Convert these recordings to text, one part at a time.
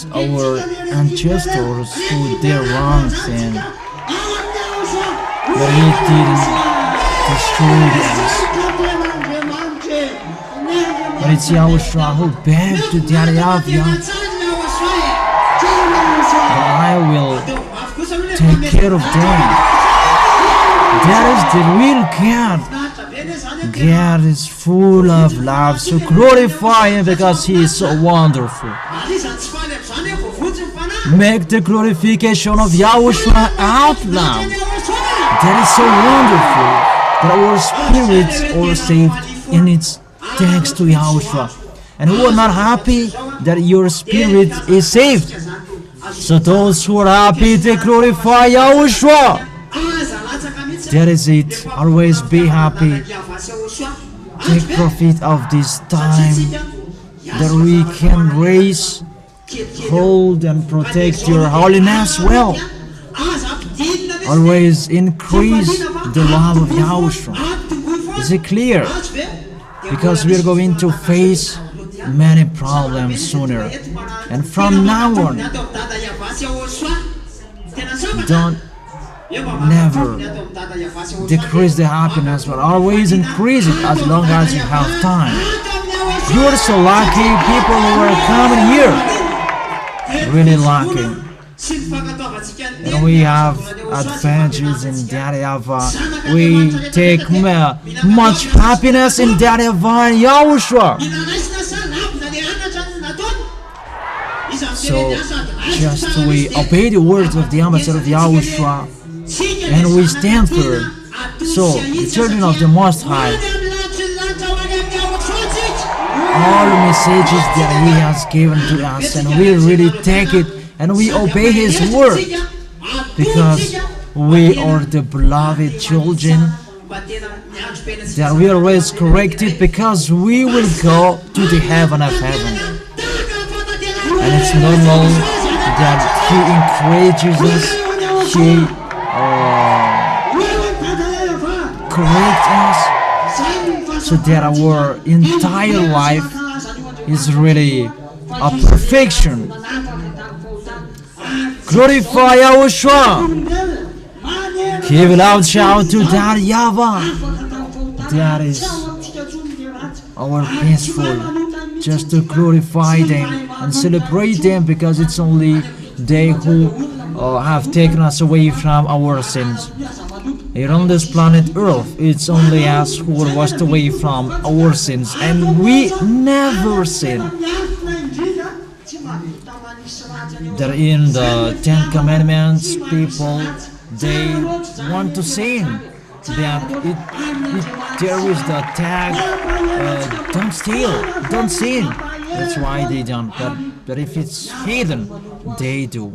as our ancestors who did wrong sin, but He didn't destroy us. But it's Yahushua who begged to Daddy YAHVAH that I will take care of them. That is the real God. God is full of love, so glorify Him because He is so wonderful. Make the glorification of Yahushua out loud. That is so wonderful that our spirits are saved in its thanks to Yahushua. And who are not happy that your spirit is saved. So those who are happy, they glorify Yahushua. That is it. Always be happy. Take profit of this time that we can raise, hold and protect your holiness well. Always increase the love of Yahushua. Is it clear? Because we are going to face many problems sooner. And from now on, don't never decrease the happiness, but always increase it as long as you have time. You are so lucky, people who are coming here. Really lucky. And we have advantages in Daddy YAHVAH. We take much happiness in Daddy YAHVAH and Yahushua. So just we obey the words of the ambassador of Yahushua and we stand firm. So the children of the Most High, all messages that He has given to us, and we really take it and we obey His word, because we are the beloved children, that we are always corrected, because we will go to the heaven of heaven. And it's normal that He encourages us, He corrects us, so that our entire life is really a perfection. Glorify Yahushua. Give a loud shout to Daddy YAHVAH. That is our peaceful, just to glorify them and celebrate them, because it's only they who have taken us away from our sins. Here on this planet Earth, it's only us who are washed away from our sins, and we never sin. That in the 10 Commandments, people, they want to sin. That there is the tag, don't steal, don't sin. That's why they don't. But if it's hidden, they do.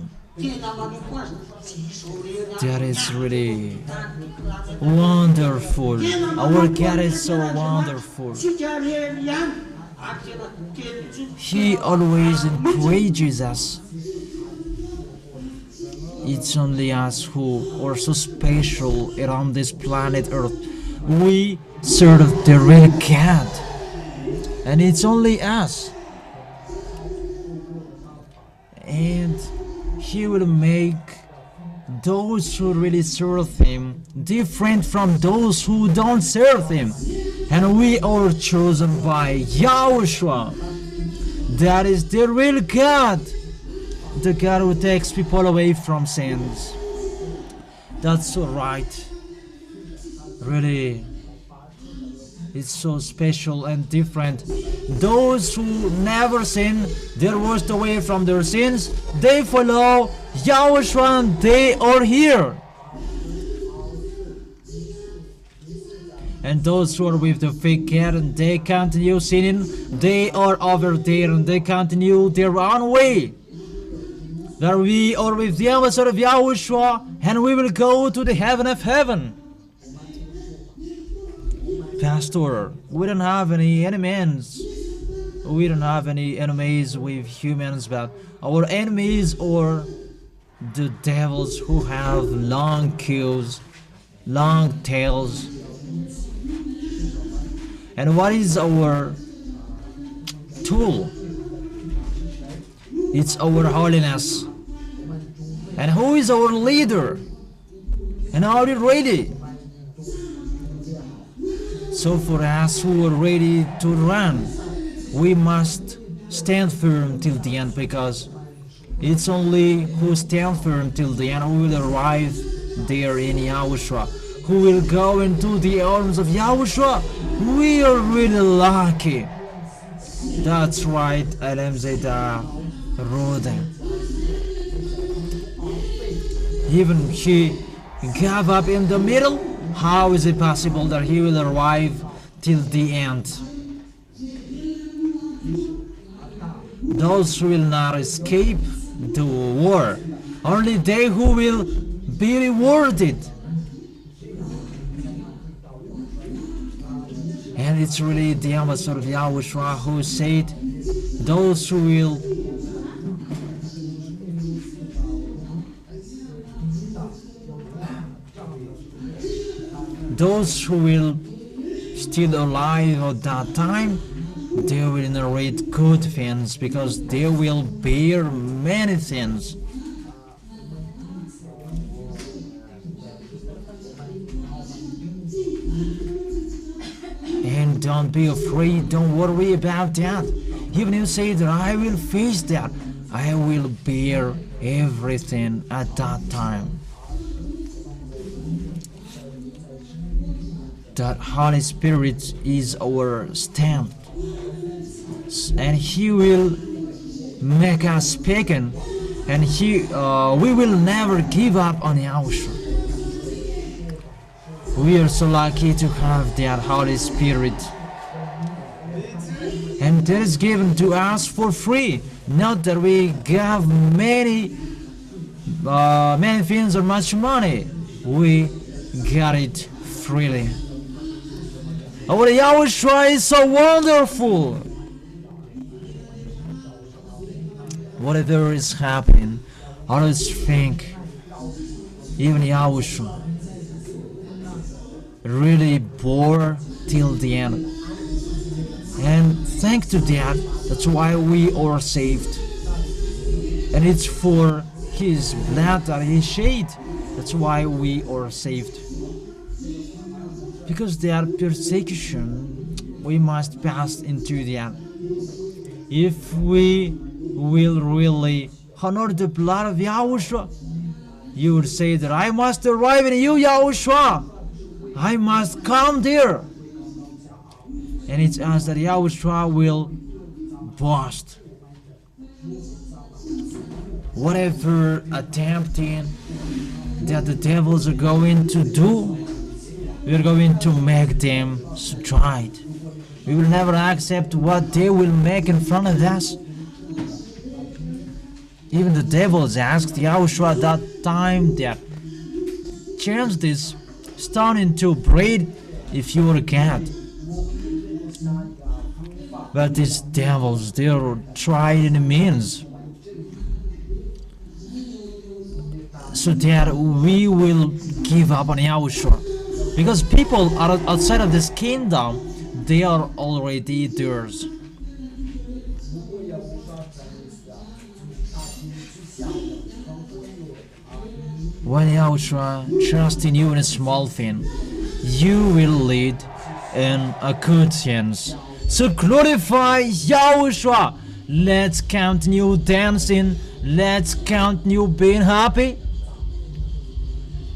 That is really wonderful. Our God is so wonderful. He always encourages us. It's only us who are so special around this planet Earth. We serve the real God, and it's only us. And He will make those who really serve Him different from those who don't serve Him. And we are chosen by Yahushua. That is the real God. The God who takes people away from sins. That's so right. Really, it's so special and different. Those who never sin, they're washed away from their sins. They follow Yahushua and they are here. And those who are with the fake God and they continue sinning, they are over there and they continue their own way. That we are with the ambassador of Yahushua and we will go to the heaven of heaven. Pastor, we don't have any enemies. We don't have any enemies with humans, but our enemies are the devils who have long queues, long tails. And what is our tool? It's our holiness. And who is our leader? And are we ready? So for us who are ready to run, we must stand firm till the end, because it's only who stand firm till the end who will arrive there in Yahushua, who will go into the arms of Yahushua. We are really lucky. That's right, ZHYAH wrote. Even he gave up in the middle. How is it possible that he will arrive till the end? Those who will not escape the war, only they who will be rewarded. And it's really the ambassador of YAHOSHUA who said, those who will still alive at that time, they will inherit good things, because they will bear many things. And don't be afraid, don't worry about that. Even if you say that I will face that, I will bear everything at that time. That Holy Spirit is our stamp, and He will make us speaking, and we will never give up on Yahushua. We are so lucky to have that Holy Spirit, and that is given to us for free. Not that we give many things or much money. We got it freely. Our Yahushua is so wonderful. Whatever is happening, always think, even Yahushua really bore till the end. And thanks to that, that's why we are saved. And it's for His blood that He shed. That's why we are saved. Because that persecution, we must pass into that. If we will really honor the blood of Yahushua, you would say that I must arrive in you, Yahushua. I must come there. And it's us that Yahushua will boast. Whatever attempting that the devils are going to do, we are going to make them straight. We will never accept what they will make in front of us. Even the devils asked Yahushua at that time that, change this stone into bread if you are God. But these devils, they are tried in means, so that we will give up on Yahushua. Because people are outside of this kingdom, they are already theirs. When Yahushua trusts in you in a small thing, you will lead in a good sense. So glorify Yahushua. Let's continue dancing. Let's continue being happy.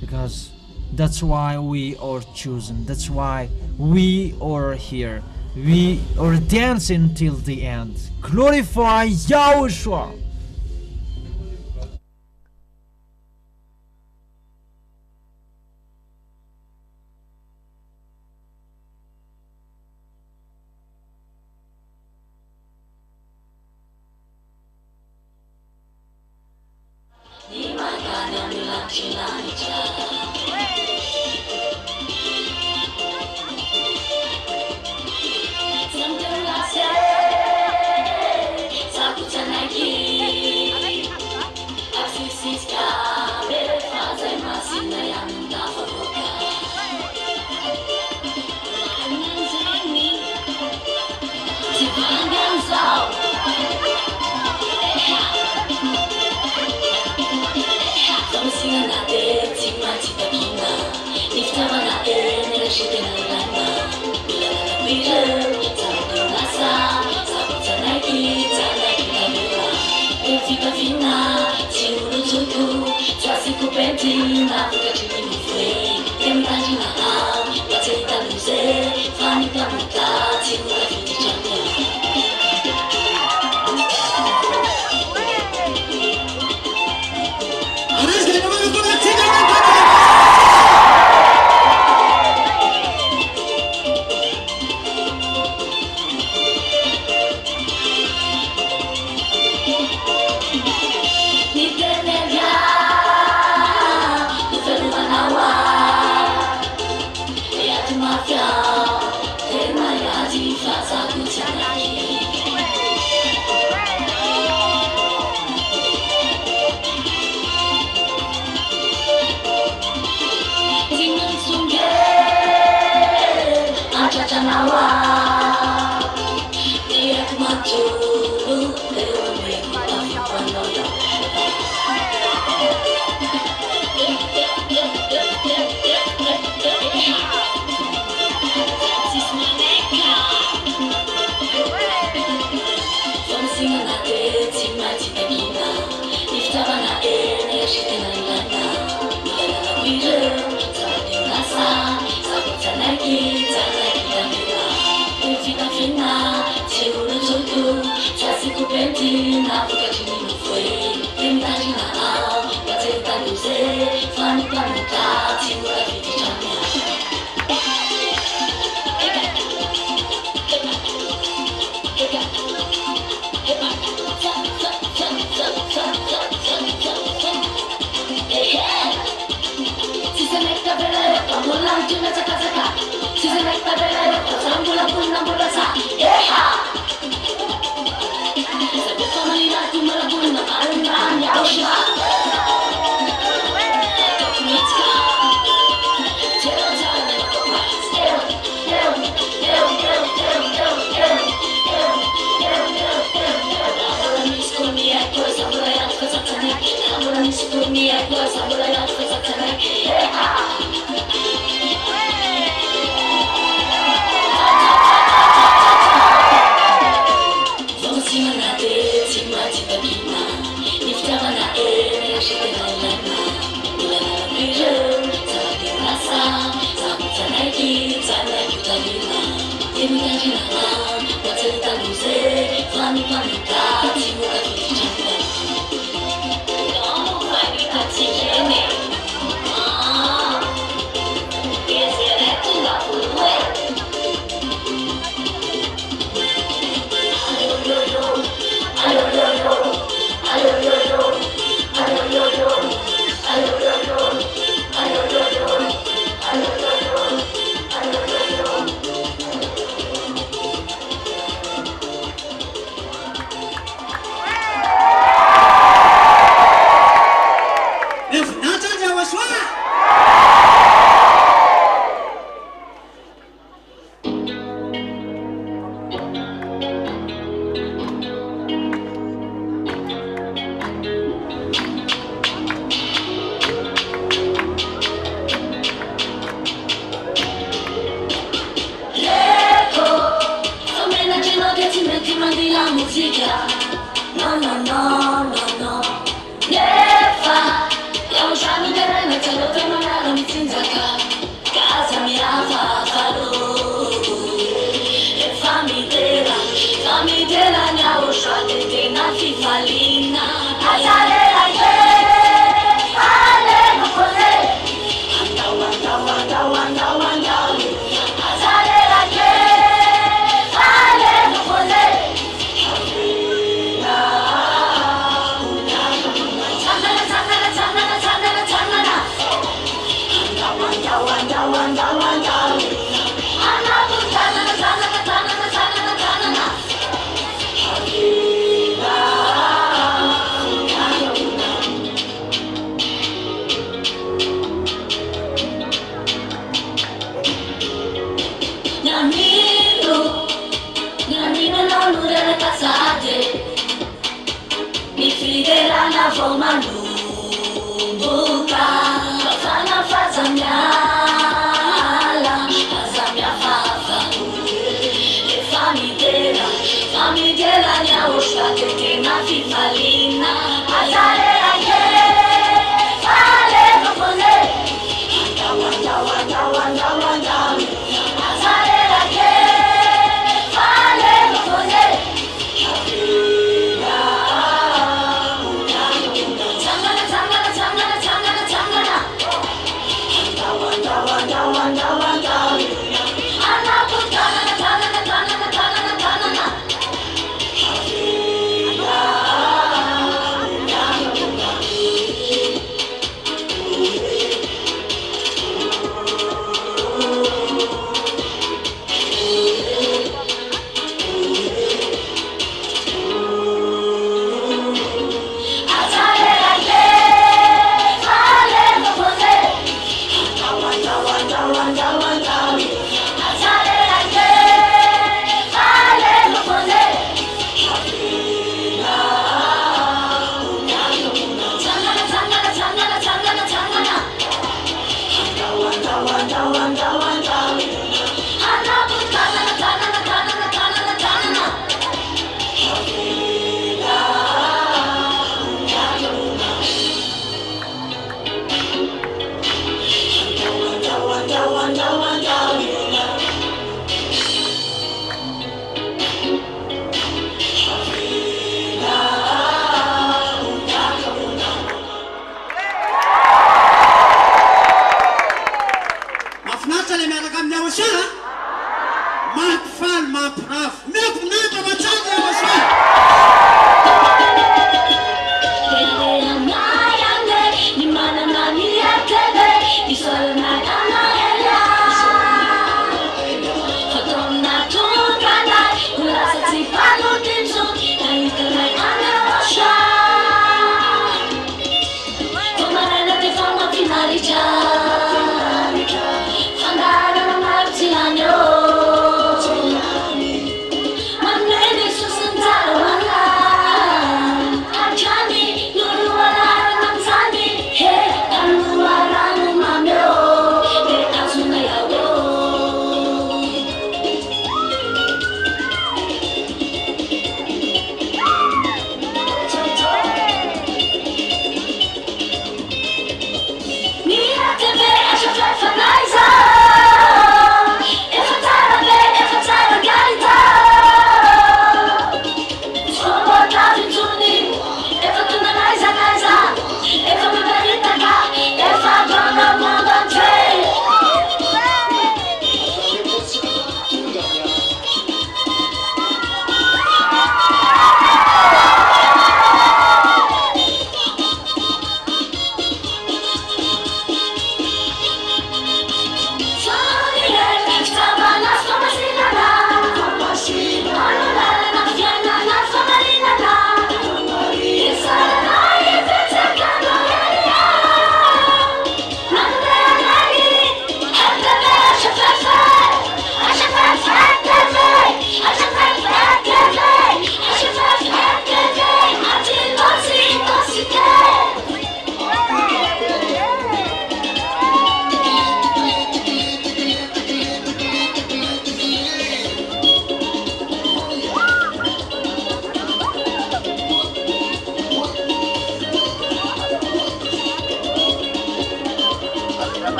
Because that's why we are chosen. That's why we are here. We are dancing till the end. Glorify Yahushua. Like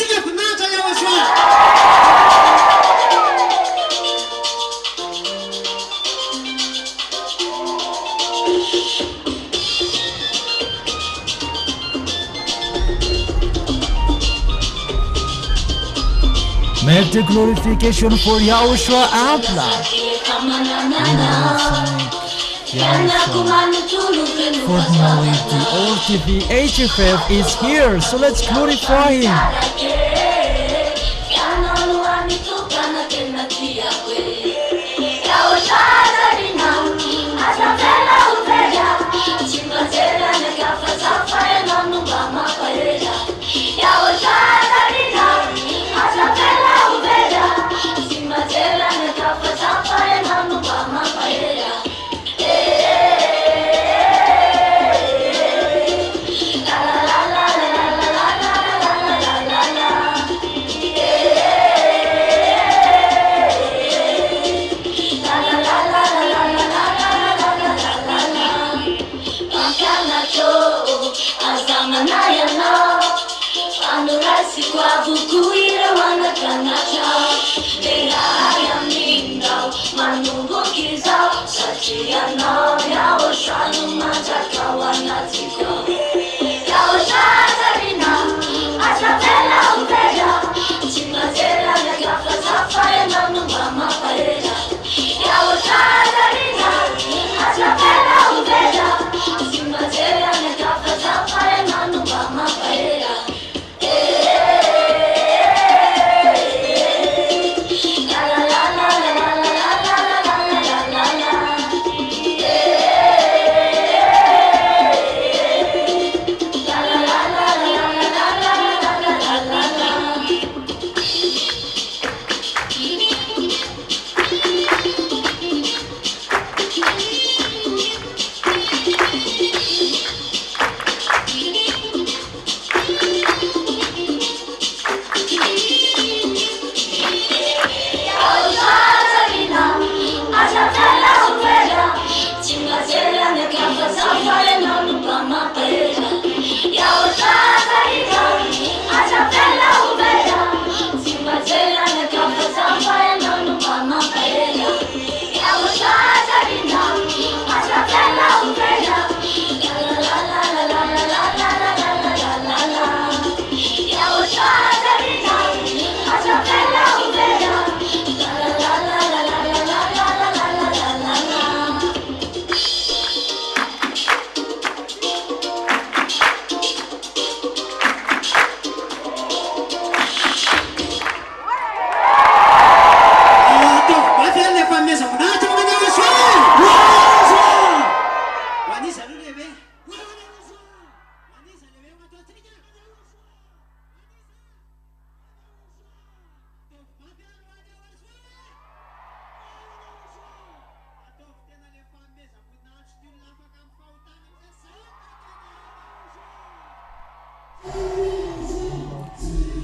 Hallelujah, kunacha Yahushua. Make the glorification for Yahushua out loud. For knowing the OTV HFF is here, so let's glorify Him.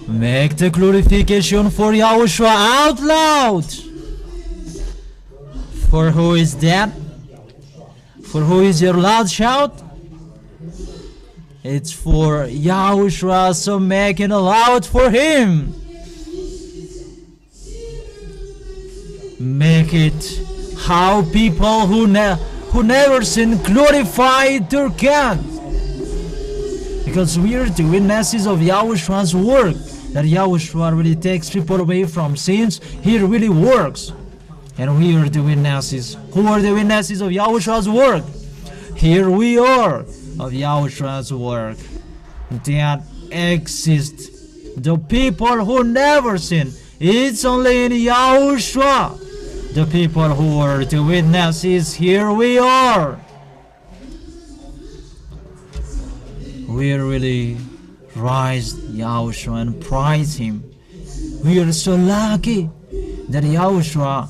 Make the glorification for Yahushua out loud. For who is that? For who is your loud shout? It's for Yahushua, so make it loud for Him. Make it how people who never sin glorify their God. Because we are the witnesses of Yahushua's work. That Yahushua really takes people away from sins. He really works. And we are the witnesses. Who are the witnesses of Yahushua's work? Here we are of Yahushua's work. That exists. The people who never sin. It's only in Yahushua. The people who are the witnesses. Here we are. We really praise Yahushua and praise Him. We are so lucky that Yahushua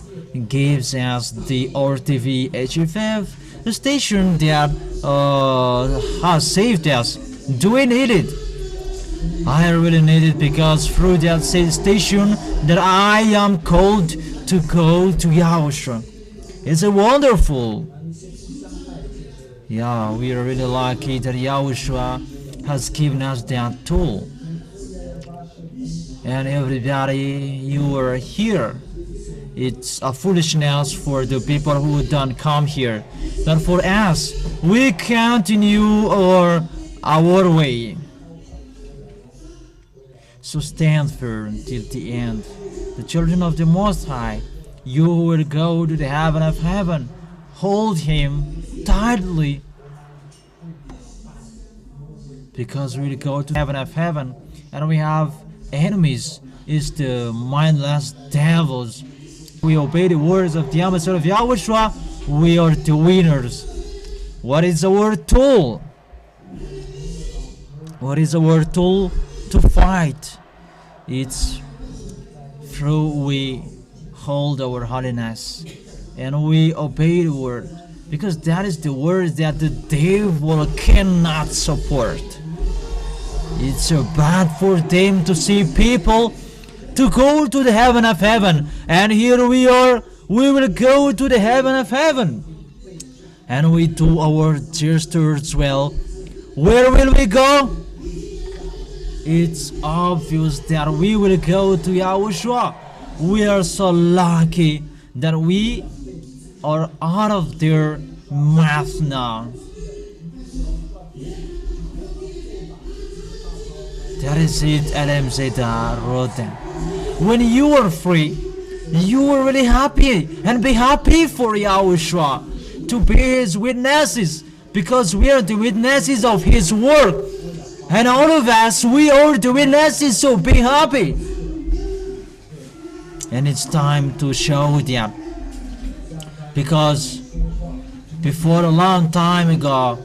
gives us the RTV HFF, the station that has saved us. Do we need it? I really need it, because through that station that I am called to go to Yahushua. It's a wonderful. Yeah, we are really lucky that Yahushua has given us that tool. And everybody, you are here. It's a foolishness for the people who don't come here. But for us, we continue our way. So stand firm till the end. The children of the Most High, you who will go to the heaven of heaven, hold him tightly, because we will go to heaven of heaven, and we have enemies, is the mindless devils. We obey the words of the ambassador of Yahushua, we are the winners. What is our tool? What is our tool to fight? It's through we hold our holiness and we obey the word, because that is the word that the devil cannot support. It's so bad for them to see people to go to the heaven of heaven, and here we are, we will go to the heaven of heaven, and we do our gestures well. Where will we go? It's obvious that we will go to Yahushua. We are so lucky that we are out of their mouth now. That is it, ZHYAH wrote them. When you are free, you are really happy, and be happy for Yahushua to be his witnesses, because we are the witnesses of his work, and all of us, we are the witnesses, so be happy. And it's time to show that, because before a long time ago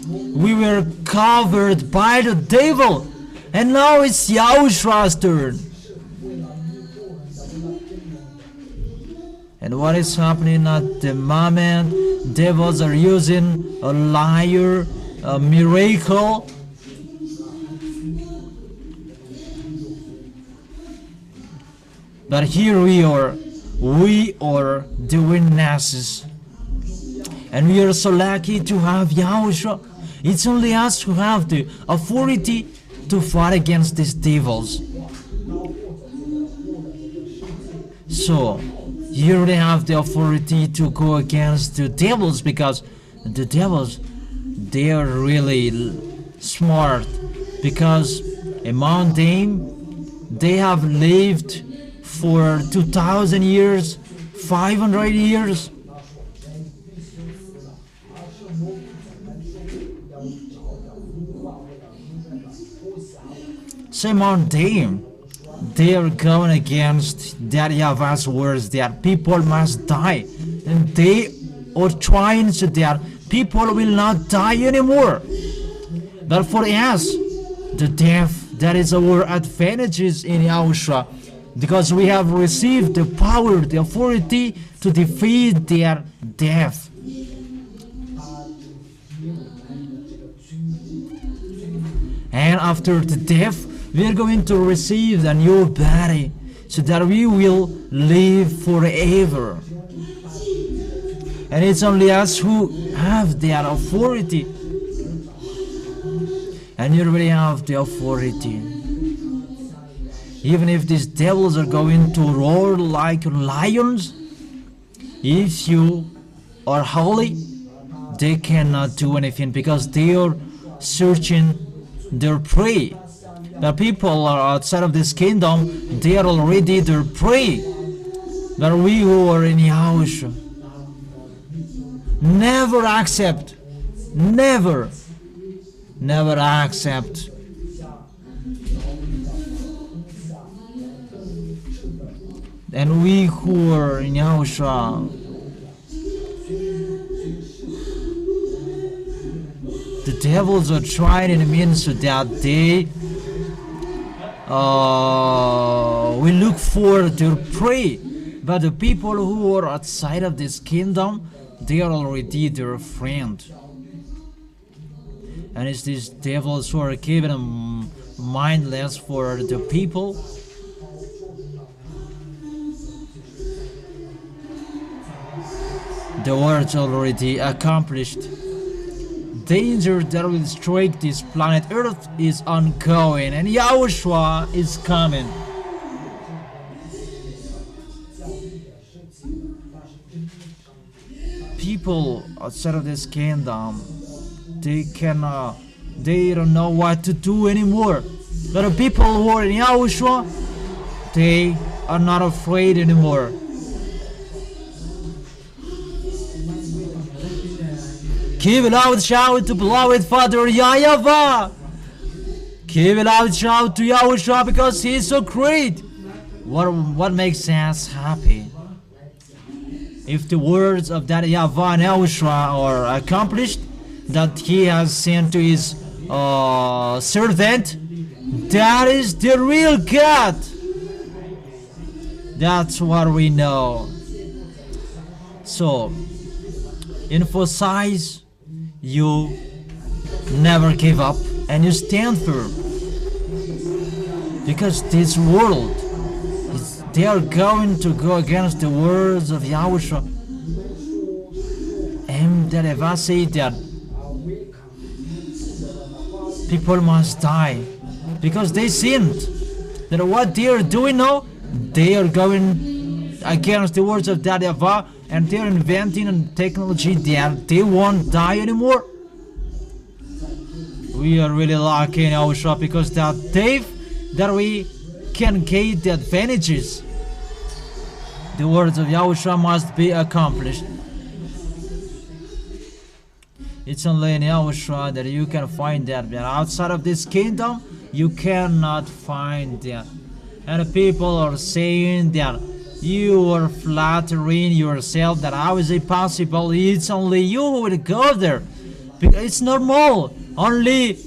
we were covered by the devil, and now it's Yahushua's turn. And what is happening at the moment? Devils are using a liar, a miracle, but here we are the witnesses, and we are so lucky to have Yahushua. It's only us who have the authority to fight against these devils. So you really have the authority to go against the devils, because the devils, they are really smart, because among them they have lived for 2,000 years, 500 years. So among them, they are going against that YAHVAH's words that people must die, and they are trying so that people will not die anymore. But for us, the death, that is our advantages in Yahushua, because we have received the power, the authority to defeat their death. And after the death, we are going to receive a new body, so that we will live forever. And it's only us who have that authority. And you really have the authority. Even if these devils are going to roar like lions, if you are holy, they cannot do anything, because they are searching their prey. The people are outside of this kingdom, they are already their prey. But we who are in Yahushua never accept, never accept and we who are in Yahushua, the devils are trying in the means so that they will look for their prey. But the people who are outside of this kingdom, they are already their friend. And it's these devils who are keeping mindless for the people. The words already accomplished. Danger that will strike this planet Earth is ongoing, and Yahushua is coming. people outside of this kingdom, they don't know what to do anymore. But the people who are in Yahushua, they are not afraid anymore. Give a loud shout to beloved Father YAHVAH. Give a loud shout to Yahushua because He is so great. What makes us happy? If the words of that YAHVAH and Yahushua are accomplished, that He has sent to His servant, that is the real God. That's what we know. So, emphasize, you never give up and you stand firm. Because this world, they are going to go against the words of Yahushua. And that if I say that people must die because they sinned, that what they are doing now, they are going against the words of that YAHVAH, and they're inventing a technology that they won't die anymore. We are really lucky in Yahushua because that we can get the advantages. The words of Yahushua must be accomplished. It's only in Yahushua that you can find that, but outside of this kingdom, you cannot find that. And people are saying that you are flattering yourself, that how is it possible? It's only you who will go there. Because it's normal. Only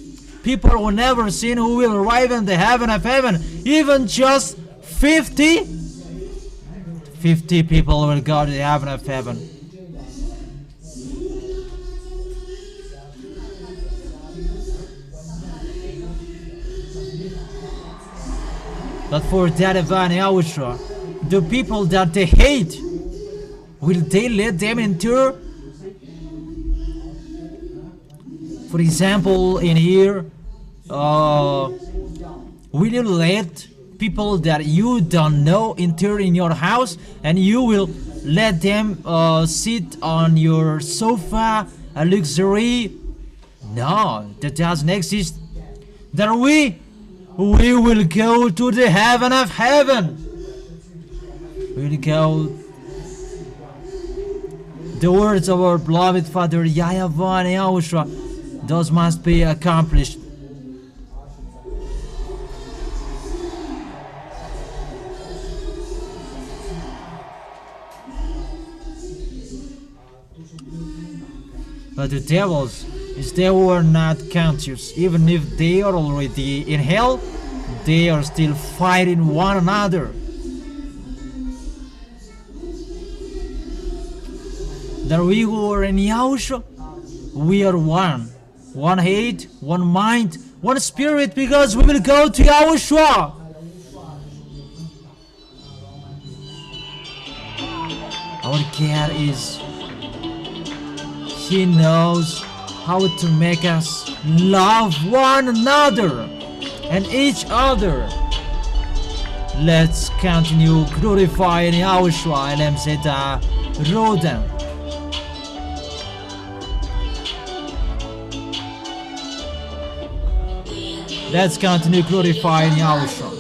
people who never sin who will arrive in the heaven of heaven. Even just 50 people will go to the heaven of heaven. But for that YAHVAH and Yahushua, the people that they hate, will they let them enter? For example, in here, will you let people that you don't know enter in your house, and you will let them sit on your sofa, a luxury? No, that doesn't exist. That we will go to the heaven of heaven. We will go. The words of our beloved Father YAHVAH and Yahushua, those must be accomplished. But the devils, if they were not conscious, even if they are already in hell, they are still fighting one another. That we who are in Yahushua, we are one. One hate, one mind, one spirit, because we will go to Yahushua. Our God is, He knows how to make us love one another and each other. Let's continue glorifying Yahushua and ZHYAH Rodan. Let's continue glorifying Yahushua.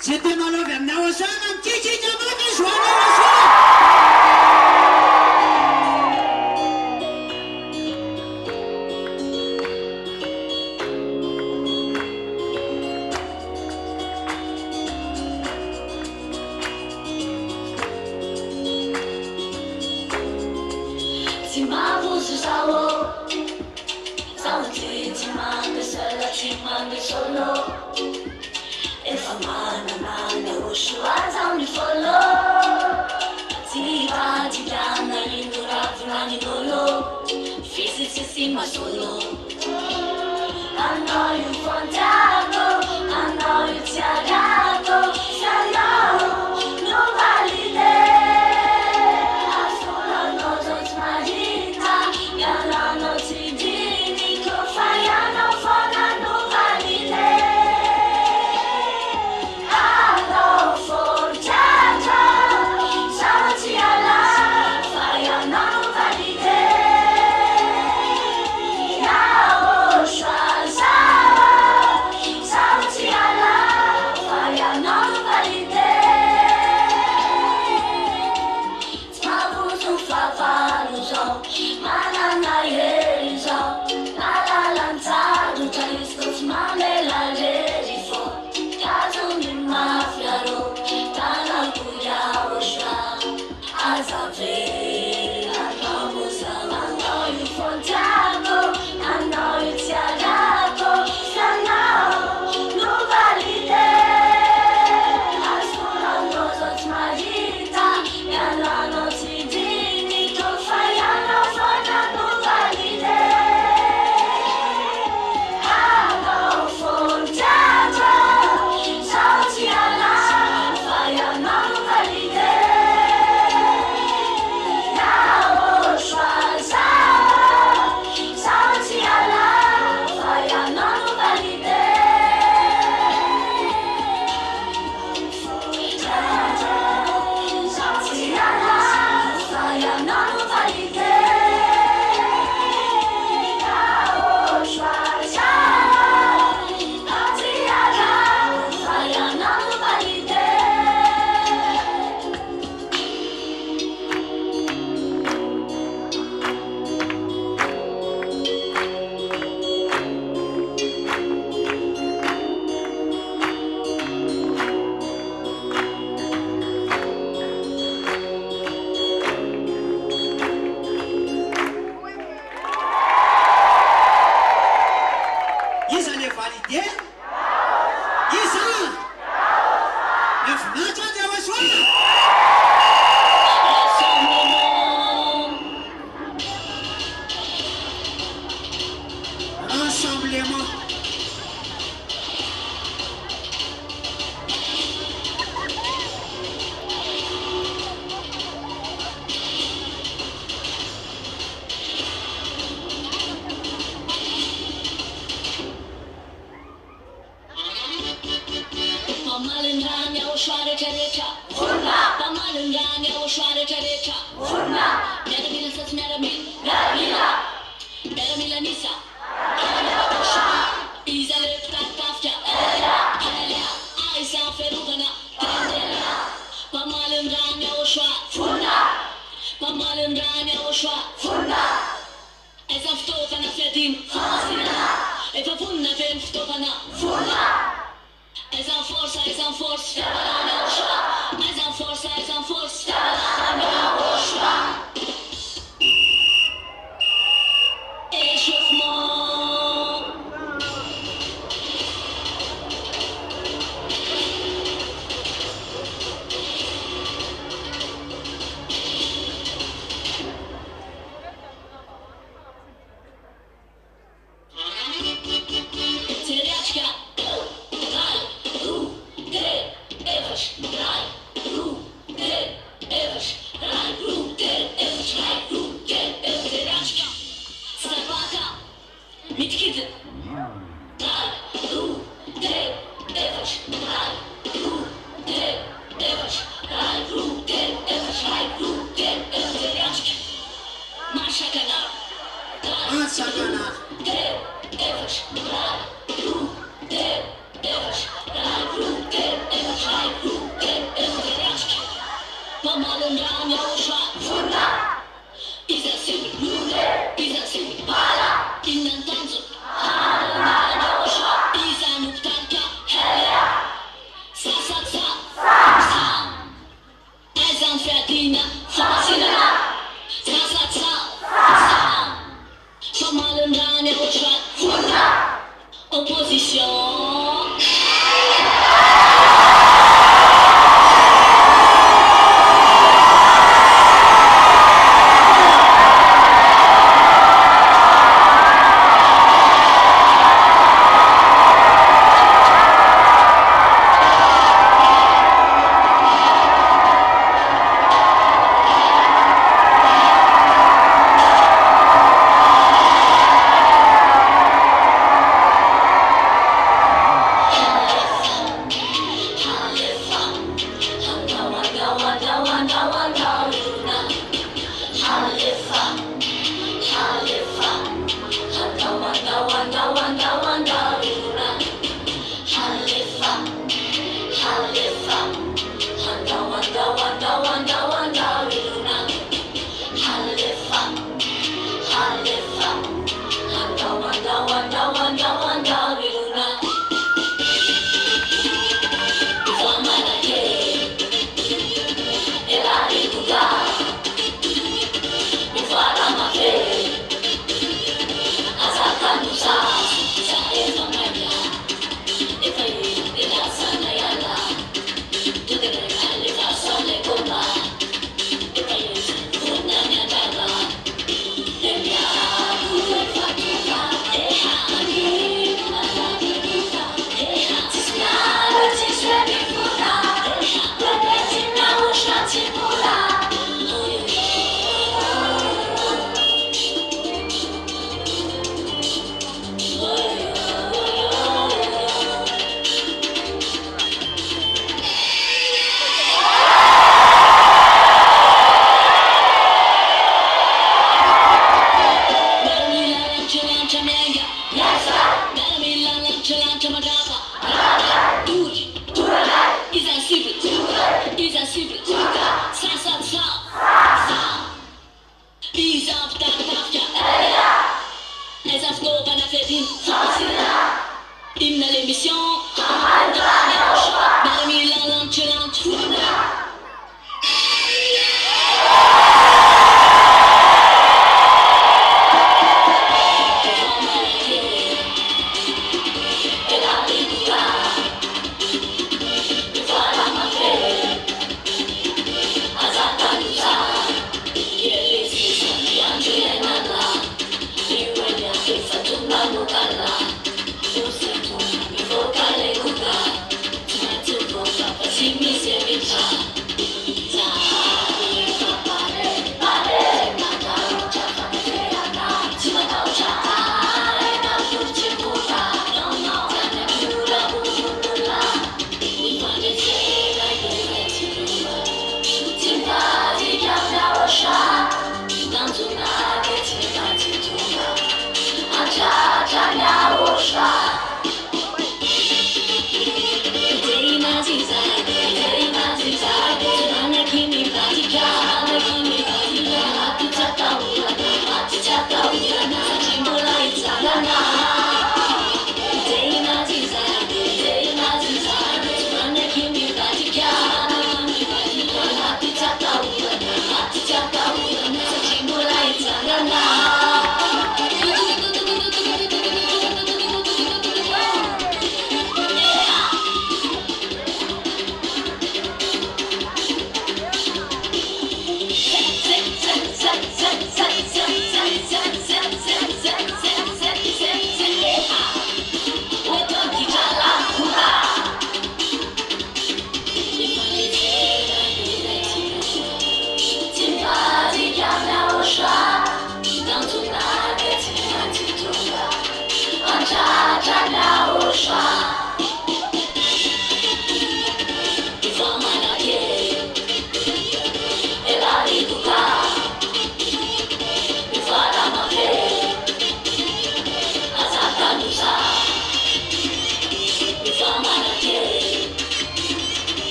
C'était malheureux, YAHVAH, un petit YAHVAH. YAHOSHUAH tell me follow. Tiba tiba na indura vulani dolo. Visit to see my solo. I know you fantago, I know you tiagago. Hello, nobody there. Asuna no don't magita. Yala no tidi, Nico fire no fona nobody there. Pamahalaan Yahushua. Isa sing lule, isa sing pala, inantanzo. Pamahalaan Yahushua. Isa nuktanka, heya. Sa. Sam. Aizan fiatina, fasinana. Sa. Sam. Pamahalaan Yahushua. Opposition. Ela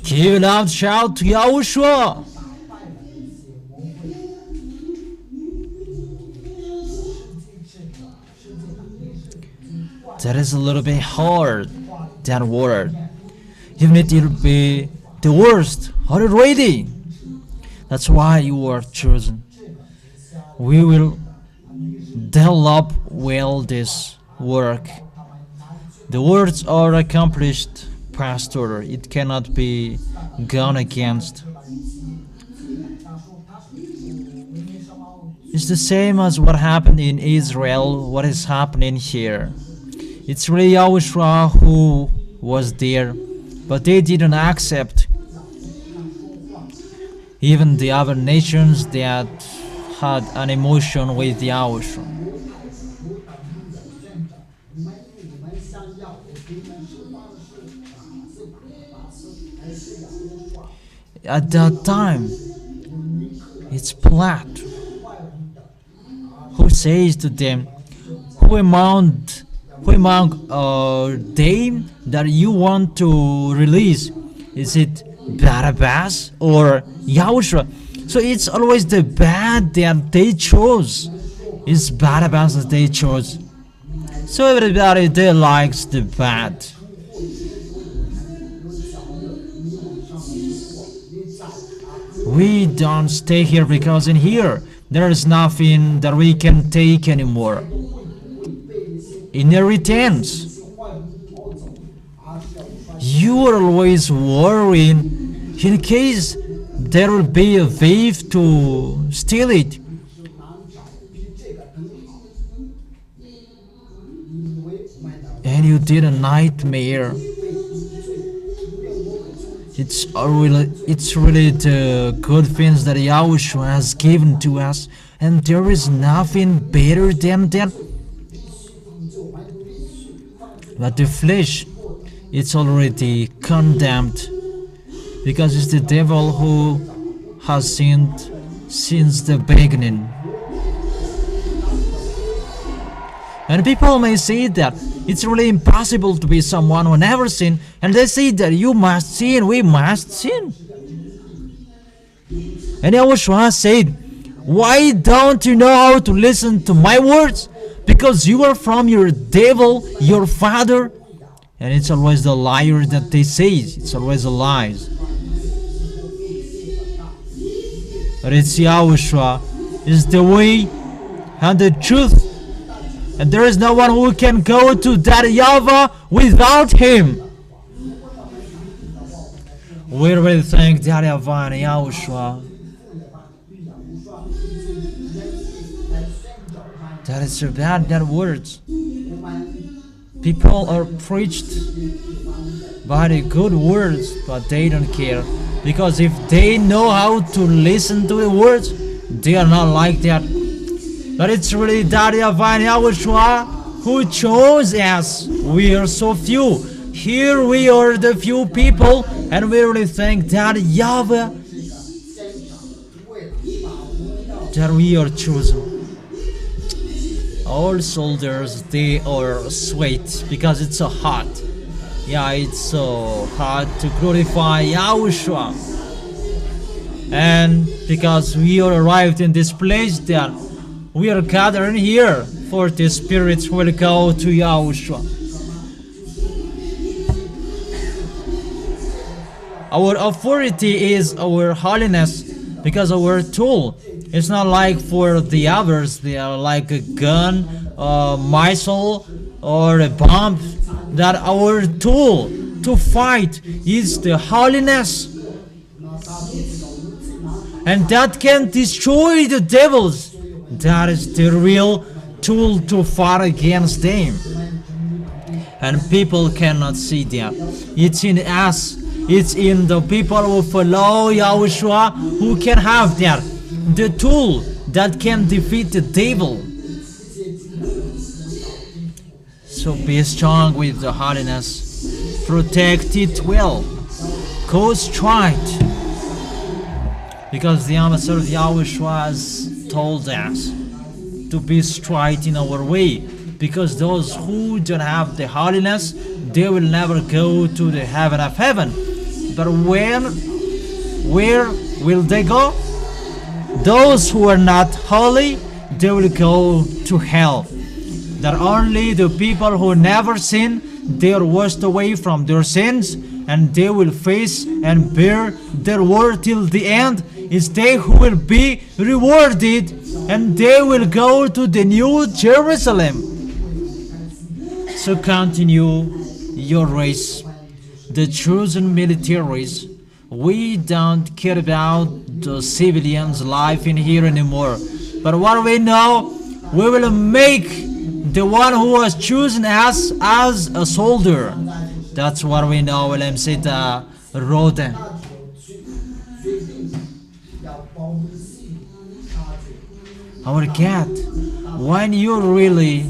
Give a loud shout to Yahushua. That is a little bit hard, that word. Even if it will be the worst already. That's why you are chosen. We will develop well this work. The words are accomplished, Pastor. It cannot be gone against. It's the same as what happened in Israel, what is happening here. It's really YAHOSHUA who was there, but they didn't accept. Even the other nations that had an emotion with YAHOSHUA. At that time, it's Pilate who says to them, who among them that you want to release? Is it Barabbas or YAHOSHUA? So it's always the bad that they chose. It's Barabbas that they chose. So everybody they likes the bad. We don't stay here because in here there is nothing that we can take anymore. Inheritance. You are always worrying in case there will be a thief to steal it. And you did a nightmare. It's really the good things that YAHOSHUA has given to us, and there is nothing better than that. But the flesh, it's already condemned, because it's the devil who has sinned since the beginning. And people may say that it's really impossible to be someone who never sinned, and they say that you must sin, we must sin. And YAHOSHUA said, why don't you know how to listen to my words? Because you are from your devil, your father. And it's always the liar that they say, it's always the lies. But it's YAHOSHUA, is the way and the truth. And there is no one who can go to that YAHVAH without him. We really thank that YAHVAH and YAHOSHUA. That is so bad, that words. People are preached by the good words, but they don't care. Because if they know how to listen to the words, they are not like that. But it's really that YAHVAH and YAHOSHUA who chose us. We are so few. Here we are the few people, and we really thank that YAHVAH that we are chosen. All soldiers, they are sweat because it's so hot. Yeah, it's so hard to glorify YAHOSHUA. And because we are arrived in this place, that we are gathering here for the spirits will go to YAHOSHUA. Our authority is our holiness, because our tool is not like for the others. They are like a gun, a missile, or a bomb. That our tool to fight is the holiness, and that can destroy the devils. That is the real tool to fight against them. And people cannot see that. It's in us. It's in the people who follow YAHOSHUA who can have that. The tool that can defeat the devil. So be strong with the holiness. Protect it well. Go straight. Because the ambassador of YAHOSHUA has told us to be straight in our way. because those who don't have the holiness, they will never go to the heaven of heaven. But where will they go? Those who are not holy, they will go to hell. That only the people who never sin, they are washed away from their sins, and they will face and bear their word till the end. It's they who will be rewarded, and they will go to the new Jerusalem. So continue your race. The chosen militaries, we don't care about the civilians' life in here anymore. But what we know, we will make the one who was chosen as a soldier. That's what we know. William said, Roden. Our God, when you really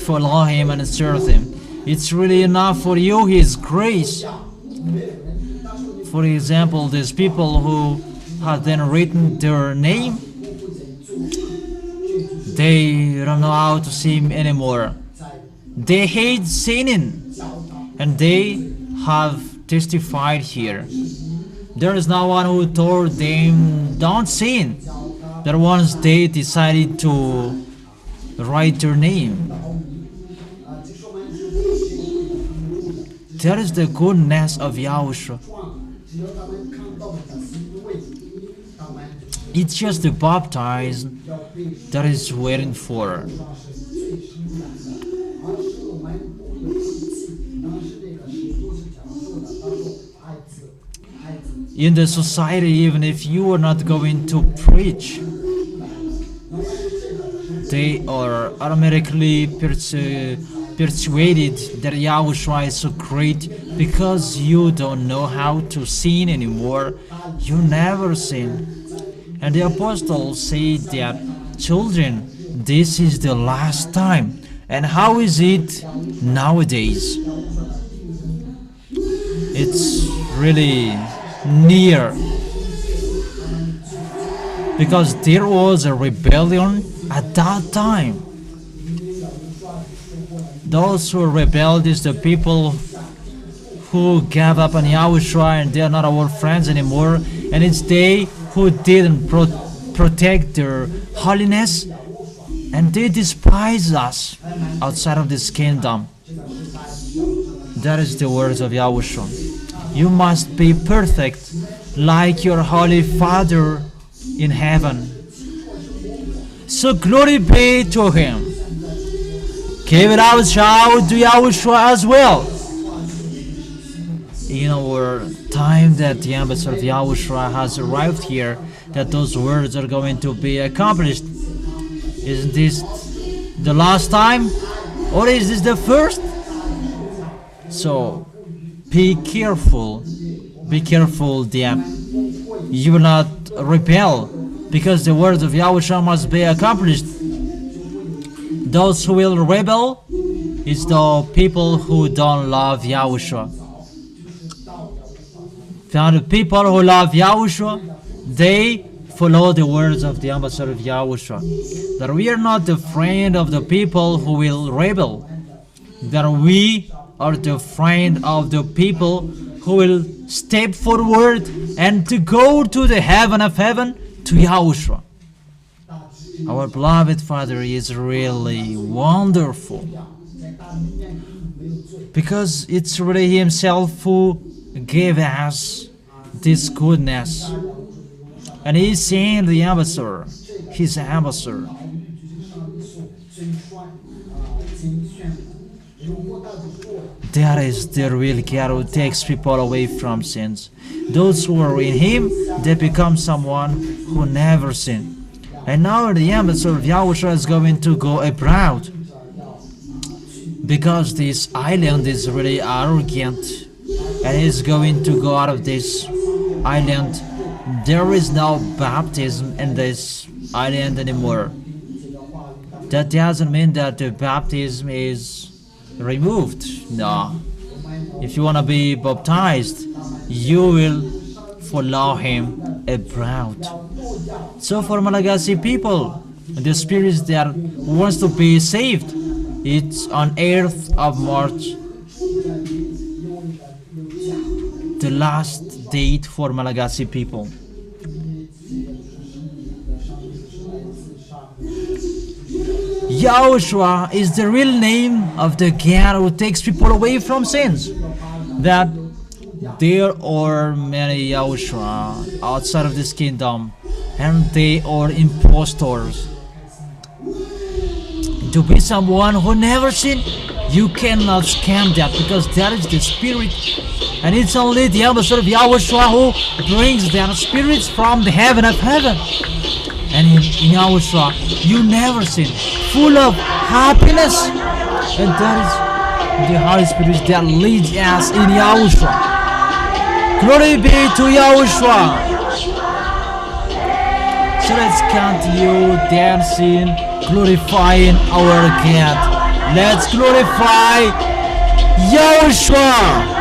follow Him and serve Him, it's really enough for you, His grace. For example, these people who have then written their name, they don't know how to sin anymore. They hate sinning, and they have testified here. There is no one who told them don't sin. That once they decided to write their name. That is the goodness of Yahushua. It's just the baptism that is waiting for. In the society, even if you are not going to preach, they are automatically persuaded that Yahushua is so great because you don't know how to sin anymore. You never sin. And the apostles say that, children, this is the last time. And how is it nowadays? It's really near. Because there was a rebellion at that time. Those who rebelled is the people who gave up on Yahushua, and they are not our friends anymore. And it's they who didn't protect their holiness, and they despise us outside of this kingdom. That is the words of Yahushua. You must be perfect like your holy Father in heaven. So glory be to Him. Give it out, shout to Yahushua as well. In our time that the ambassador of Yahushua has arrived here, that those words are going to be accomplished. Isn't this the last time? Or is this the first? So, be careful that you will not rebel, because the words of Yahushua must be accomplished. Those who will rebel is the people who don't love Yahushua. The people who love Yahushua, they follow the words of the ambassador of Yahushua. That we are not the friend of the people who will rebel. That we are the friend of the people who will step forward and to go to the heaven of heaven, to Yahushua. Our beloved Father is really wonderful, because it's really Himself who gave us this goodness, and He sent the ambassador, His ambassador. That is the real God who takes people away from sins. Those who are in Him, they become someone who never sin. And now the ambassador of Yahushua is going to go abroad, because this island is really arrogant, and he's going to go out of this island. There is no baptism in this island anymore. That doesn't mean that the baptism is removed. No. If you want to be baptized, you will follow Him abroad. So for Malagasy people, the spirits that wants to be saved, It's on 8th of March, the last date for Malagasy people. Yahushua is the real name of the God who takes people away from sins. That there are many Yahushua outside of this kingdom, and they are impostors. To be someone who never sinned, you cannot scam that, because that is the spirit, and it's only the ambassador of Yahushua who brings that spirits from the heaven of heaven. And in Yahushua, you never sin, full of happiness, and that is the Holy Spirit that leads us in Yahushua. Glory be to Yahushua. So let's continue dancing, glorifying our God. Let's glorify Yahushua.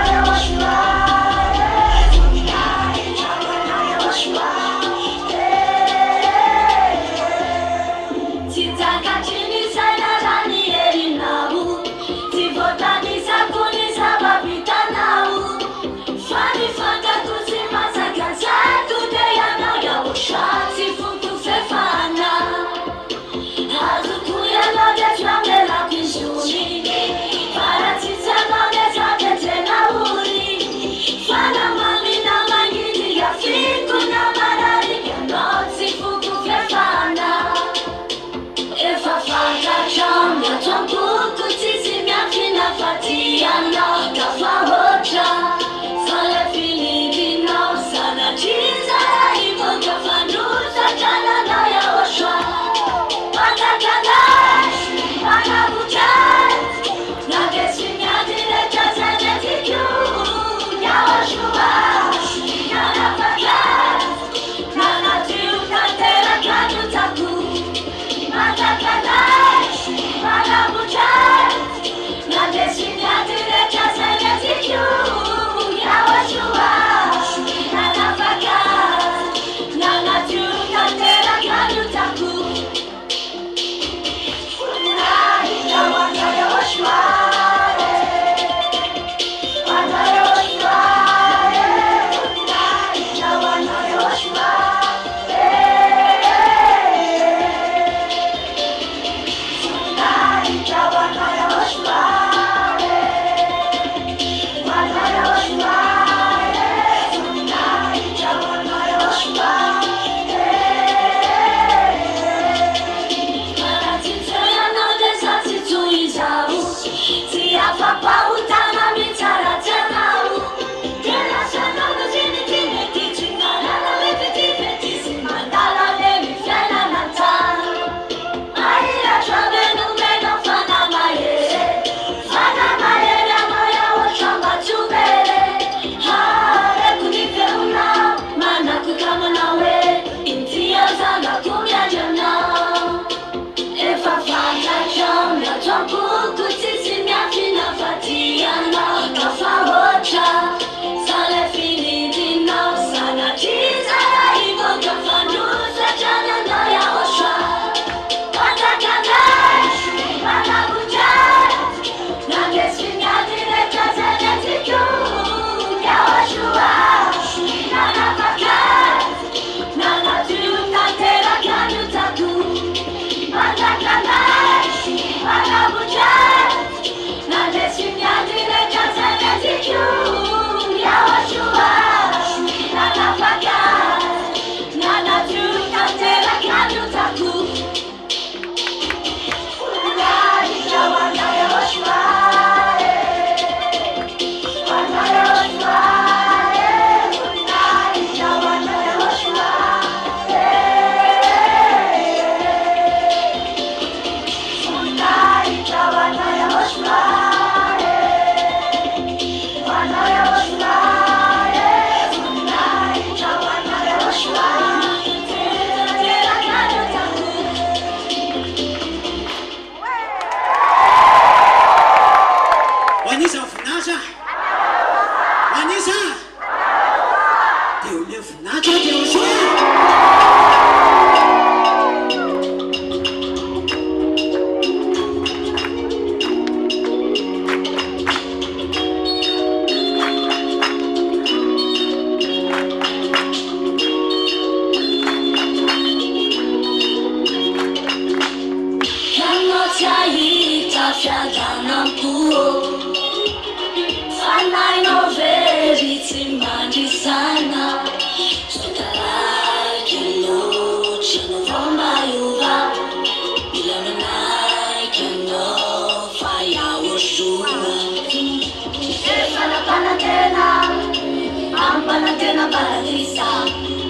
panatena paradisa.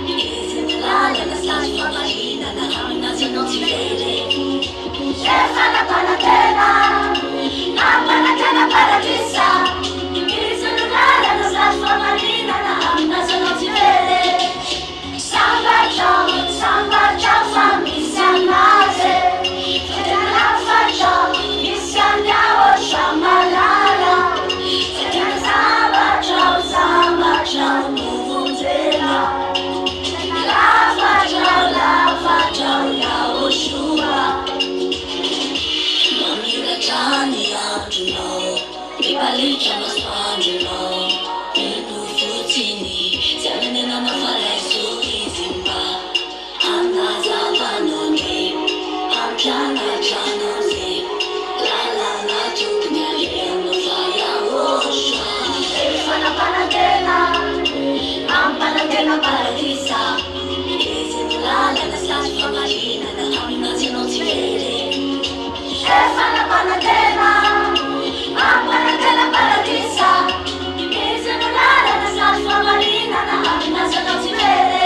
Izinilala na slash pamarina na kami nasa noti vele. Stefana panatena, na panatena paradisa. Izinilala na slash pamarina na kami nasa noti vele. Samba ciao famisianaze. Fedela faccio, misianiamo shamalala. Fedela samba ciao, muvunzela. Lava ciao, YAHOSHUAH. Mami la chani anjuno, ribalicha maspanjuno. Ibu futini, semenena na faresu izimba. Anna zavanone, amchana chanoze. La la la tuknya liano fa YAHOSHUAH. Efana panatena, panatena paradisa. Izinilala na slash pamarina na kami nasi noti vele. Efana panatena, panatena paradisa. Izinilala na slash pamarina na kami nasi noti vele.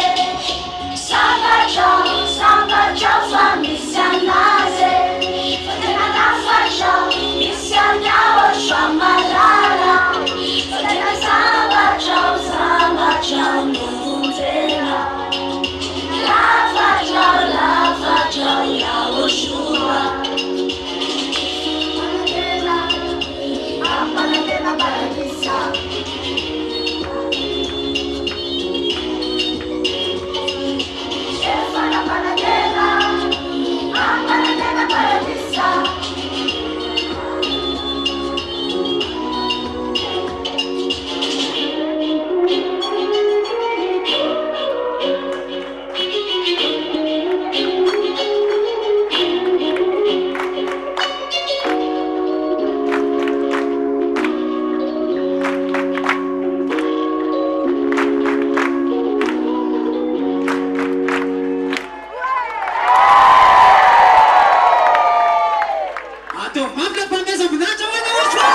Samba ciao famisianaze. Fadena la faccio, misianiamo shamalala. Fadena samba ciao, muvunzela. Lava ciao, YAHOSHUAH. Panatena paradisa. Stefana panatena, panatena paradisa. Ato, mamla pameza mnacha YAHOSHUAH.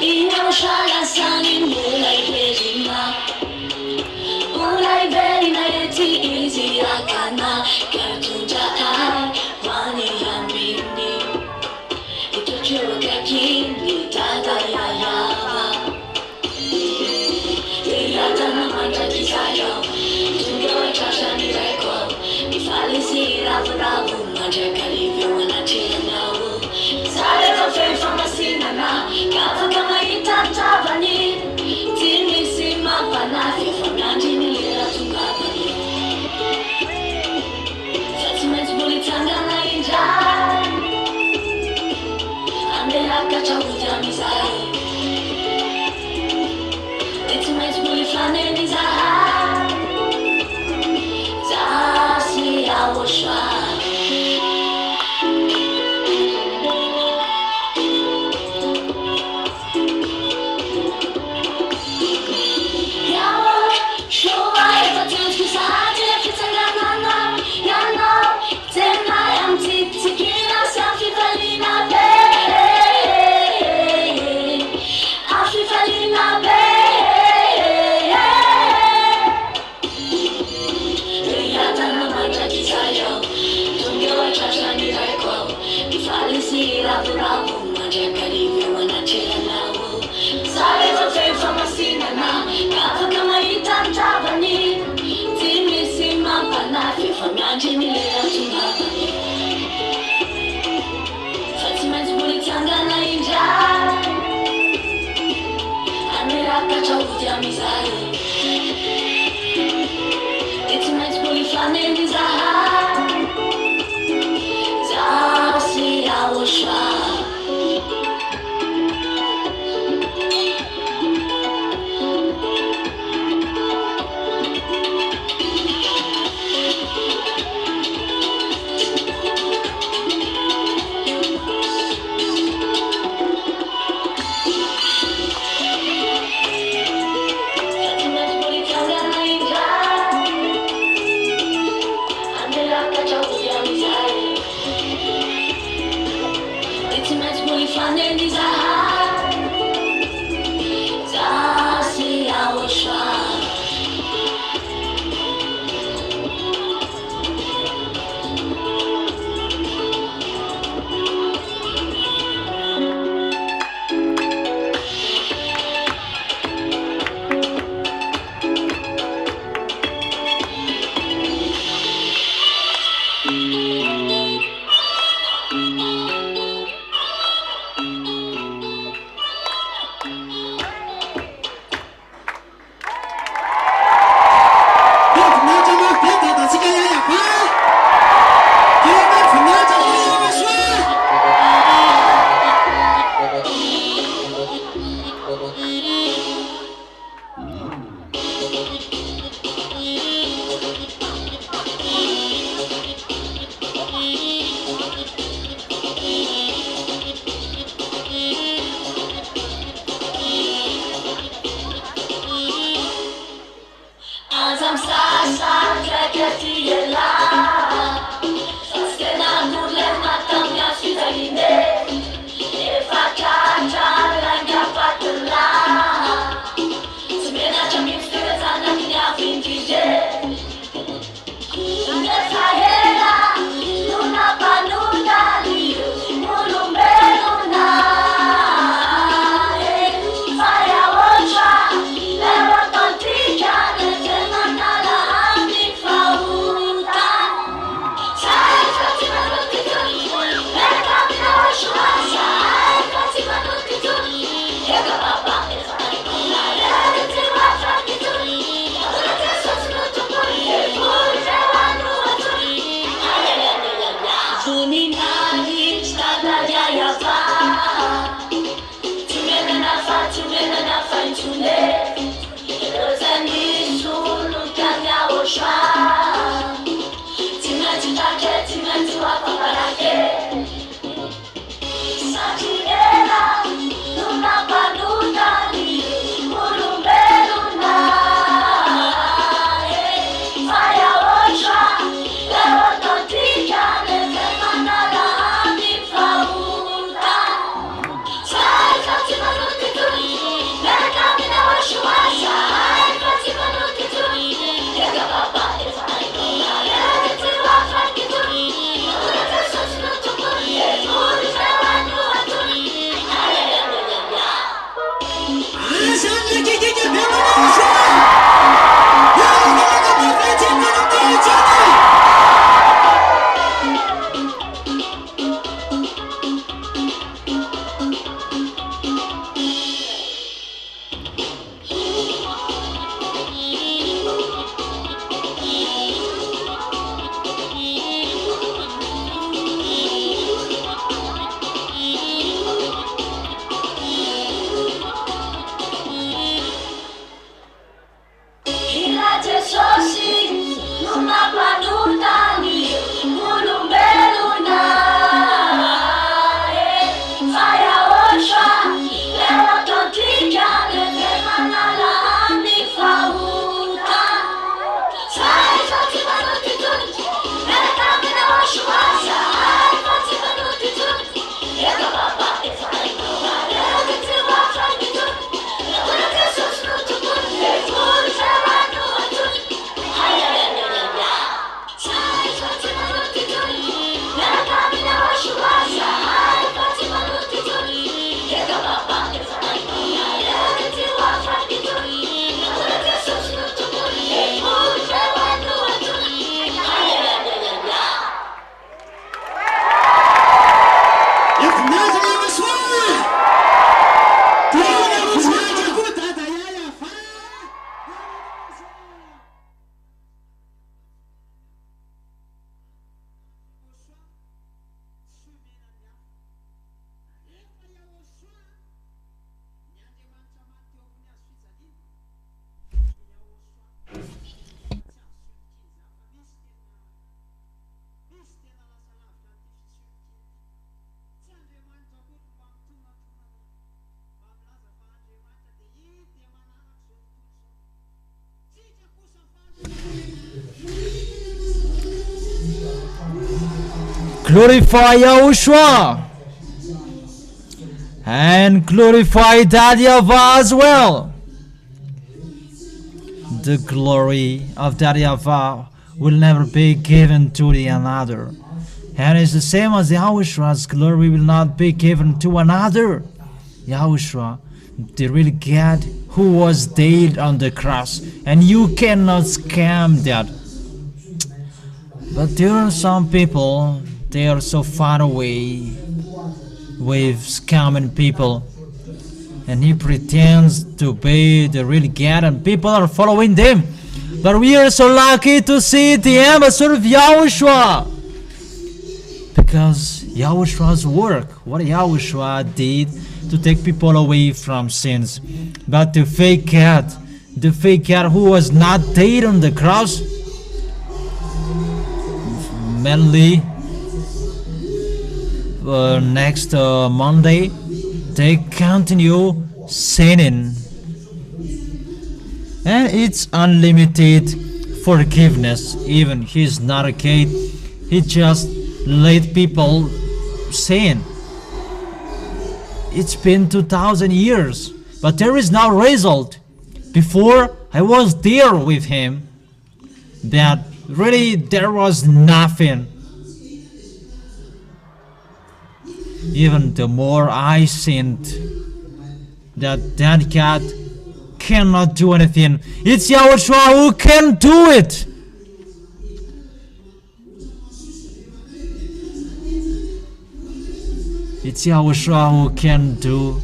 Inyamushala sani mulai bezima. Mulai beri na yeti izi akana. Kertunja ai, wani hambini. Itochua kakini, tata ya YAHVAH. Ilata na manta kisayo. Tungewa kasha ni reko. Ifalisi ravu ravu. Manja kalivyo wanatia nyawu. Sare tofe famasina na. Kava kama itatavani. Tini sima panafyo. Famyanjini lera tungavani. Settlements bulitanga na injai. Ande akacha ujamizai. Settlements bulifane nizai. Zasi YAHOSHUAH. my name is ZHYAH. ZHYAH, YAHOSHUAH. Glorify YAHOSHUAH. and glorify that YAHVAH as well. The glory of that YAHVAH will never be given to the another. And it's the same as YAHOSHUAH's glory will not be given to another. YAHOSHUAH, the real God who was dead on the cross, and you cannot scam that. But there are some people, they are so far away with scamming people, and he pretends to be the real God and people are following them. But we are so lucky to see the ambassador of YAHOSHUAH, because YAHOSHUAH's work, what YAHOSHUAH did to take people away from sins. But the fake God who was not dead on the cross, mainly next Monday, they continue sinning. And it's unlimited forgiveness. Even he's not a kid, he just let people sin. It's been 2,000 years, but there is no result. Before I was there with him, that really there was nothing. Even the more I sinned, that God cannot do anything. It's YAHOSHUAH who can do it. It's YAHOSHUAH who can do